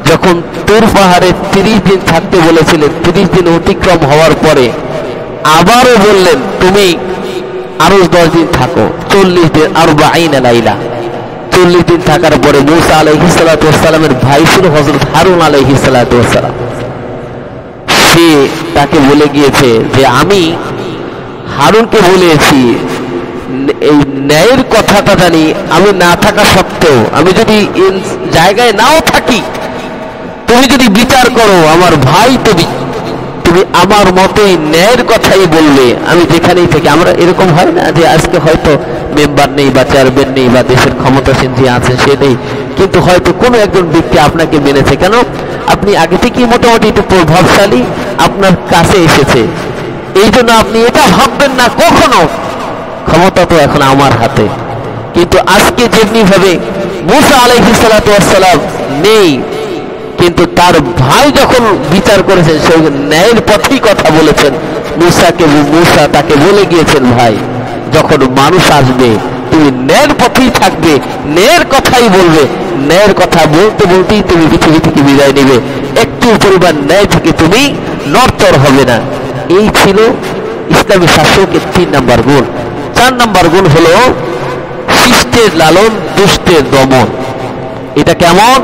যখন তুর পাহাড়ে 30 দিন থাকতে বলেছিলেন, 30 দিন অতিক্রম হওয়ার পরে আবারও বললেন তুমি আরো 10 দিন থাকো, 40 দিন, 40 লাইলা। 40 দিন থাকার পরে মূসা আলাইহিস সালাতু ওয়াস সালামের ভাই ছিল হযরত হারুন আলাইহিস সালাতু ওয়াস সালাম। সে তাকে বলে গিয়েছে যে আমি হারুনকে বলেছি এই ন্যায়ের কথাটা জানি, আমি না থাকা সত্ত্বেও, আমি যদি জায়গায় নাও থাকি, তুমি যদি বিচার করো আমার ভাই, তুমি আমার মতোই ন্যায়ের কথাই বলবে, আমি যেখানেই থাকি। আমরা এরকম হয় না যে আজকে হয়তো মেম্বার নেই বা চেয়ারম্যান নেই বা দেশের ক্ষমতাসীন যে আছেন সে নেই, কিন্তু হয়তো কোনো একজন ব্যক্তি আপনাকে মেনেছে, কেন আপনি আগে থেকেই মোটামুটি একটু প্রভাবশালী, আপনার কাছে এসেছে। এই জন্য আপনি এটা ভাববেন না কখনো ক্ষমতা তো এখন আমার হাতে। কিন্তু আজকে যেমনি ভাবে মূসা আলাইহিস সালাতু ওয়াস সালাম নেই, কিন্তু তার ভাই যখন বিচার করেছেন সে ন্যায়ের পথেই কথা বলেছেন। মূসা তাকে বলে গিয়েছেন, ভাই যখন মানুষ আসবে তুমি ন্যায়ের পথেই থাকবে, ন্যায়ের কথাই বলবে, ন্যায়ের কথা বলতে বলতেই তুমি পৃথিবী থেকে বিদায় নেবে, একটু পরিমাণ ন্যায় থেকে তুমি নড়চড় হবে না। এই ছিল ইসলামী শাসকের 3 নাম্বার গুণ। 4 নাম্বার গুণ হলো শিষ্টের লালন, দুষ্টের দমন। এটা কেমন?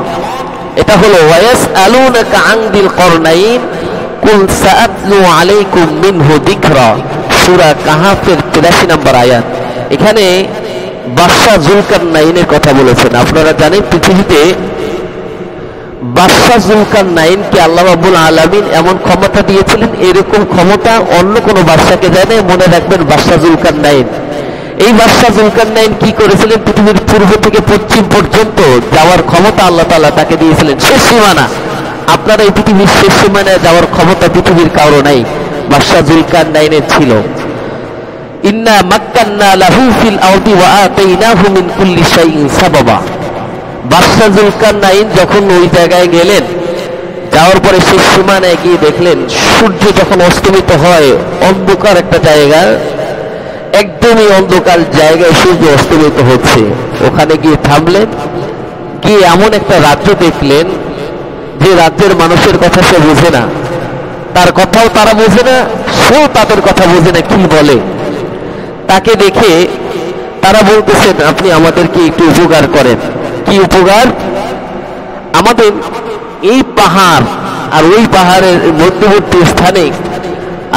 এটা হলো ওয়ায়াসআলুনাকা আন যিল করনাইন কুল সাআতলু আলাইকুম মিনহু যিকরা, সূরা কাহাফের 83 নম্বর আয়াত। এখানে বাদশা যুলকারনাইনের কথা বলেছেন। আপনারা জানেন পৃথিবীতে বাদশা যুলকারনাইনকে আল্লাহ রাব্বুল আলামিন এমন ক্ষমতা দিয়েছিলেন, এরকম ক্ষমতা অন্য কোনো বাদশাকে দেয় না। মনে রাখবেন বাদশা যুলকারনাইন, এই বাদশা যুলকারনাইন কি করেছিলেন? পৃথিবীর পূর্ব থেকে পশ্চিম পর্যন্ত যাওয়ার ক্ষমতা আল্লাহ তাআলা তাকে দিয়েছিলেন, শেষ সীমানা। আপনারা এই পৃথিবীর শেষ সীমানায় যাওয়ার ক্ষমতা পৃথিবীর কারো নাই, বাদশা যুলকারনাইনের ছিল। ইন্না মাক্কান্না লাহু ফিল আরদি ওয়া আতাইনাহু মিন কুল্লি শাইইন সাবাবা। বাদশা যুলকারনাইন যখন ওই জায়গায় গেলেন, যাওয়ার পরে শেষ সীমানায় গিয়ে দেখলেন সূর্য যখন অস্তমিত হয়, অন্ধকার একটা জায়গা, একদমই অন্ধকার জায়গায় সূর্য অস্তমিত হচ্ছে, ওখানে গিয়ে থামলেন। গিয়ে এমন একটা রাজ্য দেখলেন যে রাজ্যের মানুষের কথা সে বোঝে না, তার কথাও তারা বোঝে না, সেও তাদের কথা বোঝে না কি বলে। তাকে দেখে তারা বলতেছেন, আপনি আমাদেরকে একটু উপকার করেন। কি উপকার? আমাদের এই পাহাড় আর ওই পাহাড়ের মধ্যবর্তী স্থানে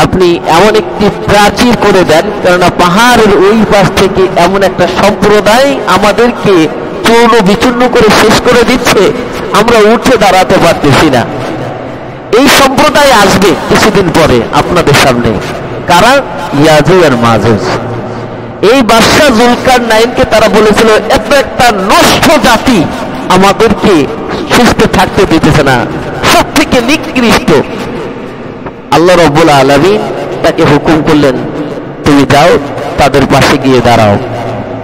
আপনি এমন একটি প্রাচীর করে দেন, কেননা পাহাড়ের ওই পাশ থেকে এমন একটা সম্প্রদায় আমাদেরকে চূর্ণ বিচূর্ণ করে শেষ করে দিচ্ছে, আমরা উঠে দাঁড়াতে পারতেছি না। এই সম্প্রদায় আসবে কিছুদিন পরে আপনাদের সামনে। কারা? ইয়াজুজ আর মাজুজ। এই বাদশা জুলকারনাইনকে তারা বলেছিল, এত একটা নষ্ট জাতি আমাদেরকে সুস্থ থাকতে দিতেছে না, সব থেকে নিকৃষ্ট। আল্লাহ রাব্বুল আলামিন তাকে হুকুম করলেন, তুমি যাও, তাদের পাশে গিয়ে দাঁড়াও।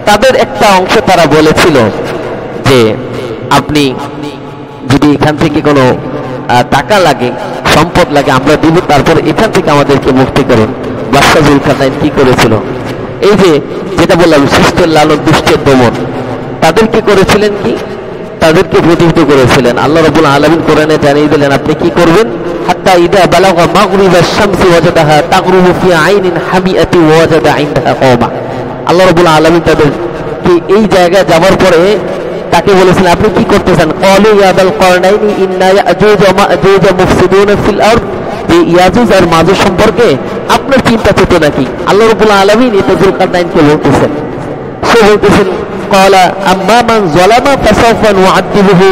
তাদের একটা অংশ তারা বলেছিল যে আপনি যদি এখান থেকে কোনো টাকা লাগে, সম্পদ লাগে, আমরা দিব, তারপর এখান থেকে আমাদেরকে মুক্তি করুন। বাদশা জুলকারনাইন কি করেছিল? এই যে যেটা বললাম, শিষ্টের লালন দুষ্টের দমন, তাদেরকে করেছিলেন কি? তাদেরকে প্রতিহিত করেছিলেন। আল্লাহ রাব্বুল আলামিন কোরআনে জানিয়ে দিলেন আপনি কি করবেন। হাত্তা ইদা বালাগা মাগরিবাশ শামসি ওয়াজাদাহা তাগরুবু ফি আইনিন হামিয়াতি ওয়াজাদা ইনদাহা কওমা। আল্লাহ রাব্বুল আলামিন তাদেরকে এই জায়গায় যাওয়ার পরে তাকে বলেছিলেন আপনি কি করতেছেন? ক্বালু ইয়া যাল করনাইনি ইন্না ইয়াজুজ ওয়া মাজুজ মুফসিদুনা ফিল আরদ। যে ইয়াজুজ আর মাজুজ সম্পর্কে আপনার চিন্তা ছিল নাকি? আল্লাহ রাব্বুল আলামিন এটা জুলকারনাইনকে বলতেছেন। সে বলতেছেন ক্বালা আম্মা মান যালামা ফাসাউফা নুআযিবুহু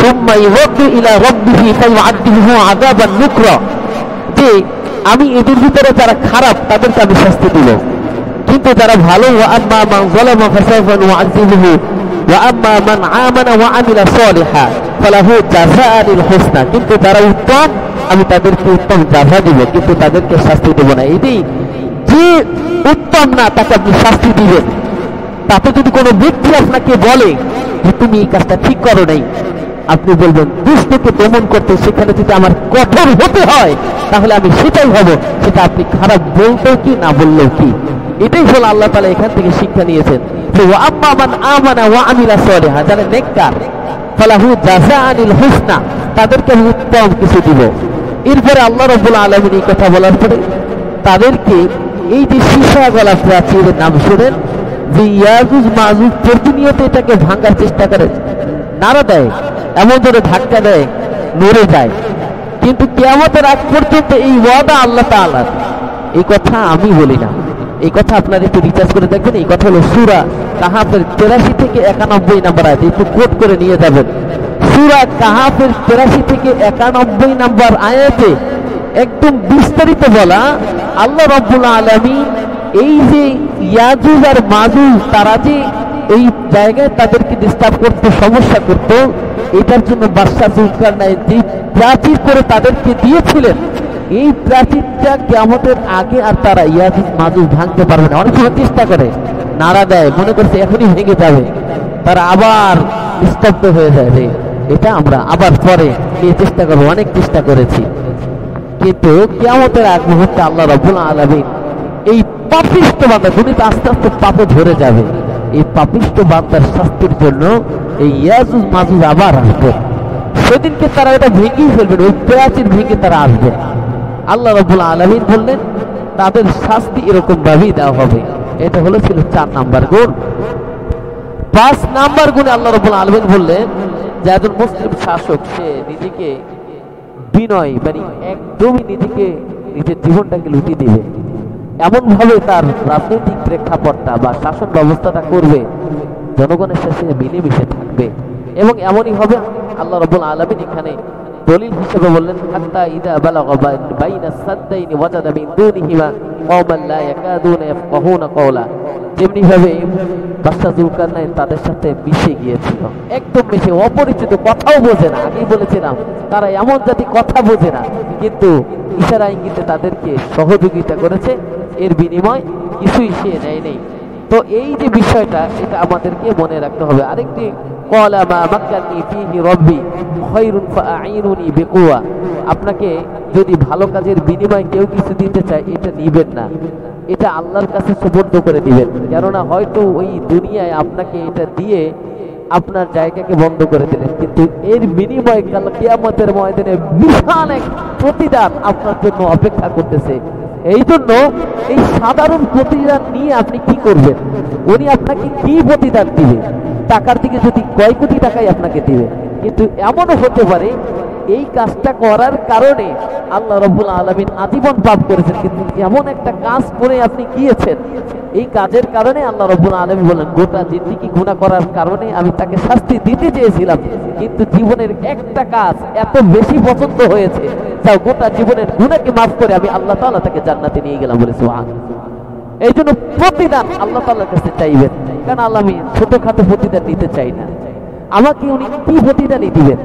সুম্মা ইউরাদ্দু ইলা রাব্বিহি ফায়ুআযিবুহু আযাবান নুকরা। যে আমি এদের ভিতরে যারা খারাপ তাদেরকে আমি শাস্তি দিব, কিন্তু যারা ভালো, ওয়া আম্মা মান যালামা ফাসাউফা নুআযিবুহু ওয়া আম্মা মান আমানা ওয়া আমিলা সালিহা ফালাহু জাযাআনিল হুসনা। কিন্তু যারা উত্তম আমি তাদেরকে উত্তম জাযা দিব, কিন্তু তাদেরকে শাস্তি দেব না। এটাই যে উত্তম না তাকে আপনি শাস্তি দিবেন। তাতে যদি কোনো ব্যক্তি আপনাকে বলে যে তুমি এই কাজটা ঠিক করো নাই, আপনি বলবেন দুষ্টকে দমন করতে সেখানে যদি আমার কঠোর হতে হয় তাহলে আমি সেটাই হব, সেটা আপনি খারাপ বলতেও কি না বললেও কি। এটাই হলো আল্লাহ তাআলা এখান থেকে শিক্ষা নিয়েছেন যে ওয়া আম্মা মান আমানা ওয়া আমিলা সালিহা, যারা নেককার, ফালাহু জাযাআনিল হুসনা, তাদেরকে আমি উত্তম কিছু দিব। এরপরে আল্লাহ রাব্বুল আলামিন এই কথা বলার পরে তাদেরকে এই যে সীসা গলা প্রাচীরের নাম শুনেন, যে ইয়াজুজ মাজুজ প্রতিনিয়ত এটাকে ভাঙার চেষ্টা করে, নাড়া দেয়, এমন ধরে ধাক্কা দেয়, নড়ে যায়। কিন্তু কিয়ামতের আগ পর্যন্ত এই ওয়াদা আল্লাহ তাআলার, এই কথা আমি বলি না, এই কথা আপনারা একটু রিসার্চ করে দেখবেন। এই কথা হলো সূরা কাহাফের 83 থেকে 91 নম্বর আয়াত, একটু কোট করে নিয়ে যাবেন। সূরা কাহাফের 83 থেকে 91 নম্বর আয়াতে একদম বিস্তারিত বলা, আল্লাহ রাব্বুল আলামিন এই যে ইয়াজুজ আর মাজুজ তারা যে এই জায়গায় তাদেরকে ডিস্টার্ব করতে, সমস্যা করত, এটার জন্য বাদশা জুলকারনাইন যে প্রাচীর করে তাদেরকে দিয়েছিলেন, এই প্রাচীরটা কিয়ামতের আগে আর তারা ইয়াজুজ মাজুজ ভাঙতে পারবে না। অনেক সময় চেষ্টা করে, নাড়া দেয়, মনে করছে এখনই ভেঙে যাবে, তারা আবার নিস্তব্ধ হয়ে যায় যে এটা আমরা আবার পরে নিয়ে চেষ্টা করবো। অনেক চেষ্টা করেছি, কিন্তু কিয়ামতের আগ মুহূর্তে আল্লাহ রাব্বুল আলামিন এই পাপিষ্ঠ বান্দা, দুনিয়াতে আস্তে আস্তে পাপে ধরে যাবে, এই পাপিষ্ঠ বান্দার শাস্তির জন্য এই ইয়াজুজ মাজুজ আবার আসবে। সেদিনকে তারা এটা ভেঙেই ফেলবেন, ওই প্রাচীর ভেঙে তারা আসবে। আল্লাহ রাব্বুল আলামিন বললেন তাদের শাস্তি এরকম ভাবেই দেওয়া হবে। এটা হলো ছিল 4 নাম্বার গুণ। 5 নাম্বার গুণে আল্লাহ রাব্বুল আলামিন বললেন যে একজন মুসলিম শাসক সে নিজেকে বিনয়, মানে একদমই নিজেকে, নিজের জীবনটাকে লুটিয়ে দিবে, এমন ভাবে তার রাজনৈতিক প্রেক্ষাপটটা বা শাসন ব্যবস্থাটা করবে জনগণের সাথে মিলেমিশে থাকবে, এবং এমনই হবে। আল্লাহ রাব্বুল আলামিন এখানে দলিল হিসেবে বললেন হাত্তা ইদা বালাগা বাইনা সাদদাইনি ওয়াজাদা মিন দুনিহিমা কওমান লা ইয়াকাদুনা ইয়াফকাহুনা কওলা। যেমনি ভাবে বাদশা জুলকারনাইন তাদের সাথে মিশে গিয়েছিল, একদম মিশে, অপরিচিত, কথাও বোঝে না। আগেই বলেছিলাম তারা এমন জাতি, কথা বোঝে না, কিন্তু ইশারা ইঙ্গিতে তাদেরকে সহযোগিতা করেছে, এর বিনিময় কিছুই সে নেয় নেই। তো এই যে বিষয়টা, এটা আমাদেরকে মনে রাখতে হবে। আরেকটি ক্বালা মা মাক্কানি ফীহি রাব্বি খায়রুন ফাআইনুনি বিকুওয়া, আপনাকে যদি ভালো কাজের বিনিময়ে কেউ কিছু দিতে চায় এটা নিবেন না, এটা আল্লাহর কাছে সুপর্দ করে দিবেন। কেননা হয়তো ওই দুনিয়ায় আপনাকে এটা দিয়ে আপনার জায়গাকে বন্ধ করে দিলেন, কিন্তু এর বিনিময়ে কাল কিয়ামতের ময়দানে বিশাল এক প্রতিদান আপনার জন্য অপেক্ষা করতেছে। এই জন্য এই সাধারণ প্রতিদান নিয়ে আপনি কি করবেন? উনি আপনাকে কি প্রতিদান দিবে? টাকার দিকে যদি কয় কোটি টাকাই আপনাকে দিবে, কিন্তু এমনও হতে পারে এই কাজটা করার কারণে আল্লাহ রাব্বুল আলামিন আজীবন পাপ করেছেন, কিন্তু এমন একটা কাজ করে আপনি গিয়েছেন, এই কাজের কারণে আল্লাহ রাব্বুল আলামিন বলেন গোটা জিন্দেগি গুনাহ করার কারণে আমি তাকে শাস্তি দিতে চেয়েছিলাম, কিন্তু জীবনের একটা কাজ এত বেশি পছন্দ হয়েছে, তাও গোটা জীবনের গুনাহকে মাফ করে আমি আল্লাহ তাআলা তাকে জান্নাতে নিয়ে গেলাম বলে সুবহানাল্লাহ। এই জন্য প্রতিদান আল্লাহ তাআলার কাছে চাইবেন, কারণ আল্লাহ আমি ছোটখাটো প্রতিদান নিতে চাই না। আমাকে উনি কি প্রতিদানই দিবেন?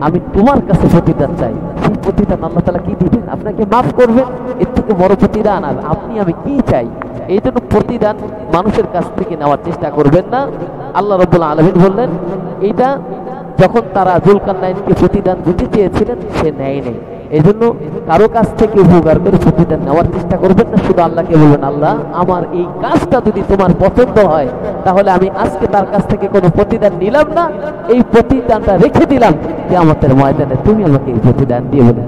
আমি তোমার কাছে প্রতিদান চাই। সেই প্রতিদান আল্লাহ তাআলা কি দিবেন? আপনাকে মাফ করবেন, এর থেকে বড় প্রতিদান আর আপনি আমি কি চাই? এই জন্য প্রতিদান মানুষের কাছ থেকে নেওয়ার চেষ্টা করবেন না। আল্লাহ রাব্বুল আলামিন বললেন এইটা যখন তারা যুলকারনাইনকে প্রতিদান দিতে চেয়েছিলেন সে নেয় নাই। এই জন্য কারো কাছ থেকে উপকার করে প্রতিদান নেওয়ার চেষ্টা করবেন না, শুধু আল্লাহকে বলবেন আল্লাহ আমার এই কাজটা যদি তোমার পছন্দ হয় তাহলে আমি আজকে তার কাছ থেকে কোনো প্রতিদান নিলাম না, এই প্রতিদানটা রেখে দিলাম কিয়ামতের ময়দানে তুমি আমাকে এই প্রতিদান দিয়ে বলেন।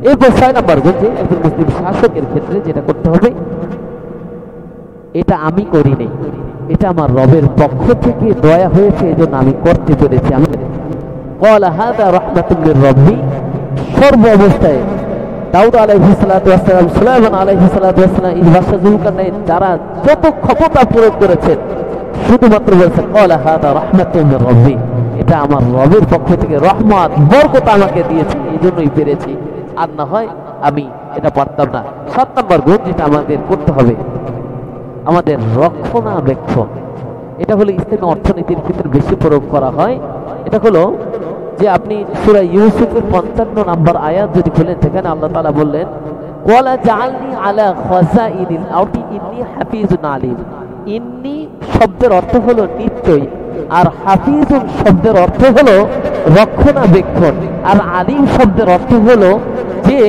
এরপর 6 নম্বর হচ্ছে একজন মুসলিম শাসকের ক্ষেত্রে যেটা করতে হবে, এটা আমি করি নাই, এটা আমার রবের পক্ষ থেকে দয়া হয়েছে এজন্য আমি করতে পেরেছি। আমি ক্বালা হাযা রাহমাতুম মির রাব্বি, সর্ব অবস্থায় দাউদ আলাইহিস সালাতু ওয়াস সালাম, সুলাইমান আলাইহিস সালাতু ওয়াস সালাম, এই বাদশা যুলকারনাইন যারা যত ক্ষমতা প্রয়োগ করেছেন শুধুমাত্র বলেছেন ক্বালা হাযা রাহমাতুম মির রাব্বি, এটা আমার রবের পক্ষ থেকে রহমত বরকত আমাকে দিয়েছে এই জন্যই পেরেছি, আর না হয় আমি এটা পারতাম না। 7 নম্বর গুণ যেটা আমাদের করতে হবে, আমাদের রক্ষণাবেক্ষণ। এটা হলো ইসলামী অর্থনীতির ক্ষেত্রে বেশি প্রয়োগ করা হয়। এটা হলো যে আপনি সূরা ইউসুফের 55 নম্বর আয়াত যদি খুলেন, সেখানে আল্লাহ তাআলা বললেন ওয়ালা জাআলনি আলা খাযাইনিল আরদি ইন্নী হাফিজুন আলিম। ইন্নী শব্দের অর্থ হলো নিশ্চয়ই, আর হাফিজুন শব্দের অর্থ হলো রক্ষণাবেক্ষণ, আর আলিম শব্দের অর্থ হলো যে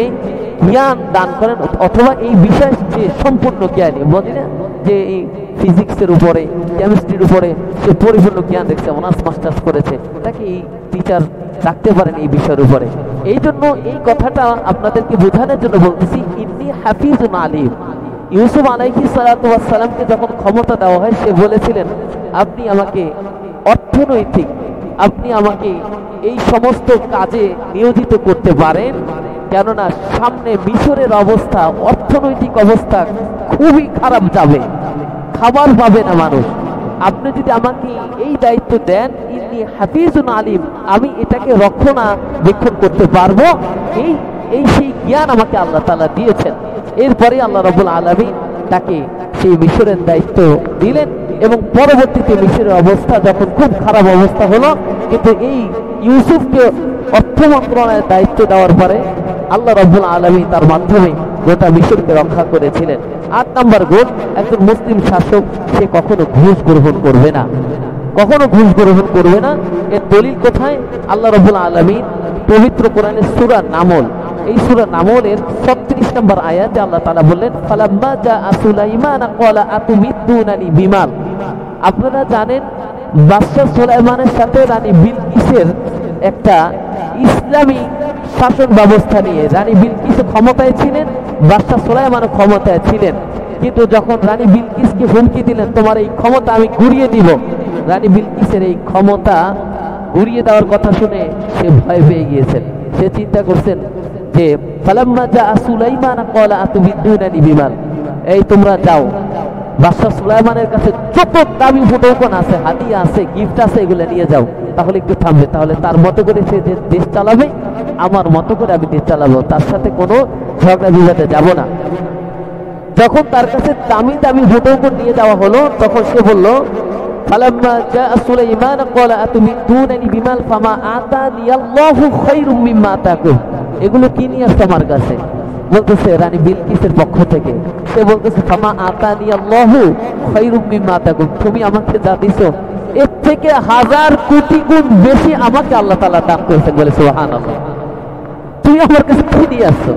জ্ঞান দান করেন অথবা এই বিষয় যে সম্পূর্ণ জ্ঞানী, বলি না যে এই ফিজিক্সের উপরে কেমিস্ট্রির উপরে সে পরিপূর্ণ জ্ঞান দেখছে, অনার্স মাস্টার্স করেছে, তাকে এই টিচার রাখতে পারেন এই বিষয়ের উপরে। এই জন্য এই কথাটা আপনাদেরকে বোঝানোর জন্য বলতেছি ইন্নী হাফিজুন আলিম। ইউসুফ আলাইহিস সালাতু ওয়াস সালামকে যখন ক্ষমতা দেওয়া হয় সে বলেছিলেন আপনি আমাকে অর্থনৈতিক, আপনি আমাকে এই সমস্ত কাজে নিয়োজিত করতে পারেন, কেননা সামনে মিশরের অবস্থা, অর্থনৈতিক অবস্থা খুবই খারাপ যাবে, খাবার পাবে না মানুষ, আপনি যদি আমাকে এই দায়িত্ব দেন ইন্নী হাফিজুন আলিম, আমি এটাকে রক্ষণাবেক্ষণ করতে পারবো, এই সেই জ্ঞান আমাকে আল্লাহ তাআলা দিয়েছেন। এরপরে আল্লাহ রাব্বুল আলামিন তাকে সেই মিশরের দায়িত্ব দিলেন, এবং পরবর্তীতে মিশরের অবস্থা যখন খুব খারাপ অবস্থা হলো, কিন্তু এই ইউসুফকে অর্থ মন্ত্রণালয়ের দায়িত্ব দেওয়ার পরে আল্লাহ রাব্বুল আলামিন তার মাধ্যমে গোটা মিশরকে রক্ষা করেছিলেন। 8 নম্বর গুণ, একজন মুসলিম শাসক সে কখনো ঘুষ গ্রহণ করবে না, কখনো ঘুষ গ্রহণ করবে না। এর দলিল কোথায়? আল্লাহ রাব্বুল আলামিন পবিত্র কোরআনের সূরা নামল, এই সূরা নামলের 36 নম্বর আয়াতে আল্লাহ তাআলা বললেন ফালাম্মা জাআ সুলাইমান ক্বালা আতুমিদ্দুনানি বিমাল। আপনারা জানেন বাদশা সুলাইমানের সাথে রানী বিলকিসের একটা ইসলামী শাসন ব্যবস্থা নিয়ে, রানী বিলকিস ক্ষমতায় ছিলেন, বাদশা সুলাইমানও ক্ষমতায় ছিলেন, কিন্তু যখন রানী বিলকিসকে হুমকি দিলেন তোমার এই ক্ষমতা আমি ঘুরিয়ে দিব, রানী বিলকিসের এই ক্ষমতা ঘুরিয়ে দেওয়ার কথা শুনে সে ভয় পেয়ে গিয়েছেন। সে চিন্তা করছেন যে ফালাম্মা জাআ সুলাইমান ক্বালা আতুমিদ্দুনানি বিমাল, এই তোমরা যাও বাদশা সুলাইমানের কাছে যত দামি উপঢৌকন আছে, হাদিয়া আছে, গিফট আছে, এগুলো নিয়ে যাও, তাহলে একটু থামবে, তাহলে তার মতো করে সে দেশ চালাবে, আমার মতো করে আমি দেশ চালাবো, তার সাথে কোনো ঝগড়া বিবাদে যাব না। যখন তার কাছে দামি দামি উপঢৌকন নিয়ে যাওয়া হলো, তখন সে বলল ফালাম্মা জাআ সুলাইমান ক্বালা আতুমিদ্দুনানি বিমাল ফামা আতানিয়াল্লাহু খায়রুম মিম্মা আতাকুম। এগুলো কি নিয়ে আসছে আমার কাছে? বলতেছে রানী বিলকিসের পক্ষ থেকে, সে বলতেছে ফামা আতানিয়াল্লাহু খায়রুম মিম্মা আতাকুম, তুমি আমাকে যা দিছো এর থেকে 1000 কোটি গুণ বেশি আমাকে আল্লাহ তাআলা দান করেছেন বলে সুবহানাল্লাহ। তুমি আমার কাছে কি নিয়ে আসছো?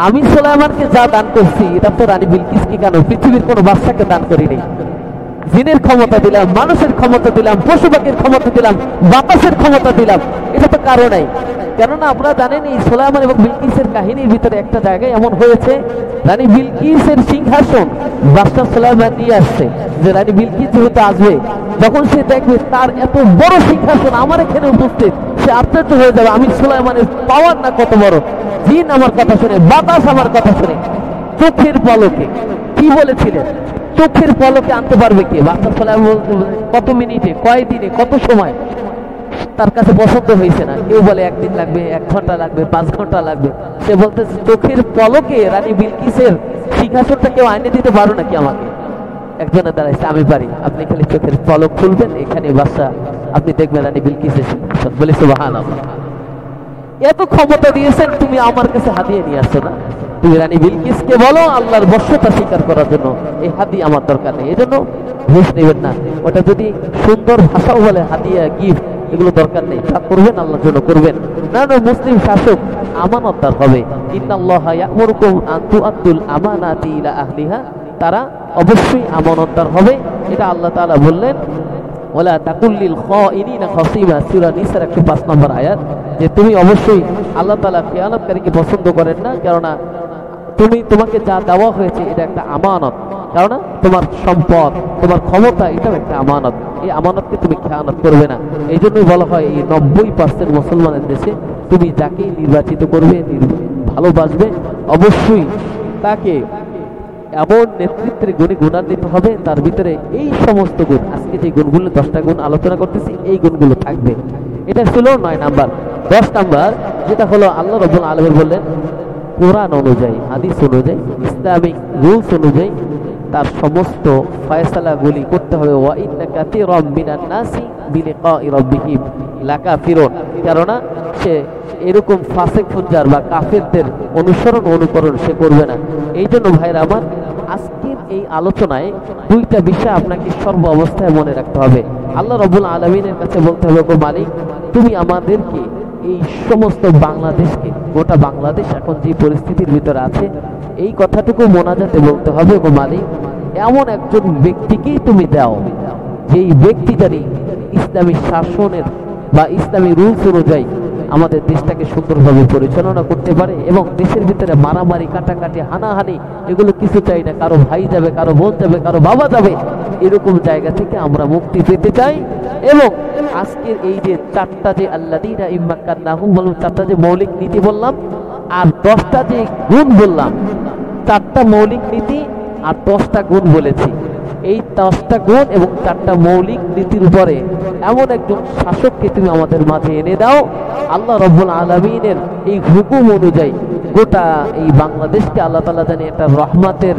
আমি সুলাইমানকে যা দান করছি এটা তো রানী বিলকিসকে কেন পৃথিবীর কোনো বাদশাকে দান করিনি। জিনের ক্ষমতা দিলাম, মানুষের ক্ষমতা দিলাম, পশু পাখির ক্ষমতা দিলাম, বাতাসের ক্ষমতা দিলাম, এটা তো কারো নাই। কেননা আপনারা জানেন এই সুলাইমান এবং বিলকিসের কাহিনীর ভিতরে একটা জায়গায় এমন হয়েছে, রানী বিলকিসের সিংহাসন বাদশা সুলাইমান নিয়ে আসছে, যে রানী বিলকিস যেহেতু আসবে, যখন সে দেখবে তার এত বড় সিংহাসন আমার এখানে উপস্থিত, সে আশ্চর্য হয়ে যাবে আমি সুলাইমানের পাওয়ার না কত বড়। জিন আমার কথা শুনে, বাতাস আমার কথা শুনে চোখের পলকে, কি বলেছিলেন চোখের পলকে আনতে পারবে কে? বাদশা সুলাইমান কত মিনিটে, কয় দিনে, কত সময়, তার কাছে পছন্দ হয়েছে না। কেউ বলে একদিন লাগবে, 1 ঘন্টা লাগবে, 5 ঘন্টা লাগবে। সে বলতেছে চোখের পলকে রানী বিলকিসের সিংহাসনটা কেউ আইনে দিতে পারো নাকি আমাকে? একজনে দাঁড়াইছে, আমি পারি, আপনি খালি চোখের পলক খুলবেন, এখানে বাদশা আপনি দেখবেন রানী বিলকিসের সিংহাসন। বলে সুবহানাল্লাহ, এত ক্ষমতা দিয়েছেন, তুমি আমার কাছে হাদিয়া নিয়ে আসছো না? তুমি রানী বিলকিসকে বলো আল্লাহর বশ্যতা স্বীকার করার জন্য এই হাদিয়া আমার দরকার নেই। এজন্য ঘুষ নেবেন না, ওটা যদি সুন্দর ভাষাও বলে হাদিয়া, গিফট, এগুলো দরকার নেই। যা করবেন আল্লাহর জন্য করবেন। না না, মুসলিম শাসক আমানতদার হবে। ইন্নাল্লাহা ইয়া'মুরুকুম আন তু'আদ্দুল আমানাতি ইলা আহলিহা, তারা অবশ্যই আমানতদার হবে, এটা আল্লাহ তাআলা বললেন। ওয়ালা তাকুল্লিল খাইনিনা খাসিমা, সূরা নিসার 105 নম্বর আয়াত, যে তুমি অবশ্যই আল্লাহ তাআলা খেয়ানতকারীকে পছন্দ করেন না, কেননা তোমাকে যা দেওয়া হয়েছে এটা একটা আমানত, কেননা তোমার সম্পদ, তোমার ক্ষমতা, এটাও একটা আমানত। এই আমানতকে তুমি খেয়ানত করবে না। এই জন্যই বলা হয় এই 90% মুসলমানের দেশে তুমি যাকে নির্বাচিত করবে, ভালোবাসবে, অবশ্যই তাকে এমন নেতৃত্বের গুণে গুণান্বিত হবে, তার ভিতরে এই সমস্ত গুণ, আজকে যে গুণগুলো 10টা গুণ আলোচনা করতেছি, এই গুণগুলো থাকবে। এটা ছিল 9 নাম্বার। 10 নাম্বার যেটা হলো আল্লাহ রাব্বুল আলামিন বললেন কোরআন অনুযায়ী, হাদিস অনুযায়ী, ইসলামিক রুলস অনুযায়ী তার সমস্ত ফয়সালাগুলি করতে হবে। ওয়া ইন্না কাসীরাম মিনান নাসি বিলিকাই রাব্বিহিম লাকাফিরুন, কেননা সে এরকম ফাসিক ফুজ্জার বা কাফেরদের অনুকরণ সে করবে না। এই জন্য ভাইরা আমার, আজকের এই আলোচনায় 2টা বিষয় আপনাকে সর্ব অবস্থায় মনে রাখতে হবে। আল্লাহ রাব্বুল আলামিনের কাছে বলতে হবে, গো মালিক, তুমি আমাদেরকে এই সমস্ত বাংলাদেশকে, গোটা বাংলাদেশ এখন যে পরিস্থিতির ভিতরে আছে, এই কথাটুকু মোনাজাতে বলতে হবে, গো মালিক, এমন একজন ব্যক্তিকেই তুমি দাও, যেই ব্যক্তি জানি ইসলামী শাসনের বা ইসলামী রুলস অনুযায়ী আমাদের দেশটাকে সুন্দরভাবে পরিচালনা করতে পারে, এবং দেশের ভিতরে মারামারি, কাটাকাটি, হানাহানি, এগুলো কিছু চাই না। কারো ভাই যাবে, কারো বোন যাবে, কারো বাবা যাবে, এরকম জায়গা থেকে আমরা মুক্তি পেতে চাই। এবং আজকের এই যে 4টা যে আল্লাযীনা ইম্মাক্কান্নাহুম বললাম, 4টা যে মৌলিক নীতি বললাম, আর 10টা যে গুণ বললাম, 4টা মৌলিক নীতি আর 10টা গুণ বলেছি। এই 10টা গুণ এবং 4টা মৌলিক নীতির উপরে এমন একজন শাসককে তুমি আমাদের মাঝে এনে দাও, আল্লাহ রাব্বুল আলামিনের এই হুকুম অনুযায়ী গোটা এই বাংলাদেশকে আল্লাহ তাআলা জানে একটা রহমতের,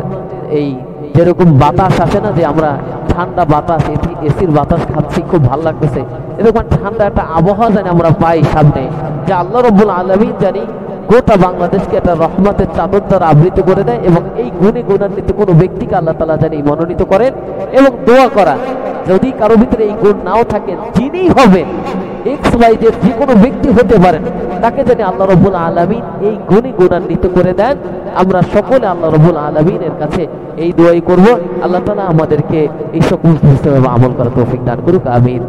এই যেরকম বাতাস আসে না, যে আমরা ঠান্ডা বাতাস, এসির বাতাস খাচ্ছি, খুব ভালো লাগতেছে, এরকম ঠান্ডা একটা আবহাওয়া জানি আমরা পাই সামনে, যে আল্লাহ রাব্বুল আলামিন জানি গোটা বাংলাদেশকে একটা রহমতের চাদর দ্বারা আবৃত করে দেয়। এবং এই গুণে গুণান্বিত কোনো ব্যক্তিকে আল্লাহ তাআলা জানি মনোনীত করেন। এবং দোয়া করা, যদি কারো ভিতরে এই গুণ নাও থাকে, যিনি হবেন XYZ যে কোনো ব্যক্তি হতে পারেন, তাকে জানি আল্লাহ রাব্বুল আলামিন এই গুণে গুণান্বিত করে দেন। আমরা সকলে আল্লাহ রাব্বুল আলামিনের কাছে এই দোয়াই করব, আল্লাহ তাআলা আমাদেরকে এই সকল আমল করার তৌফিক দান করুক, আমিন।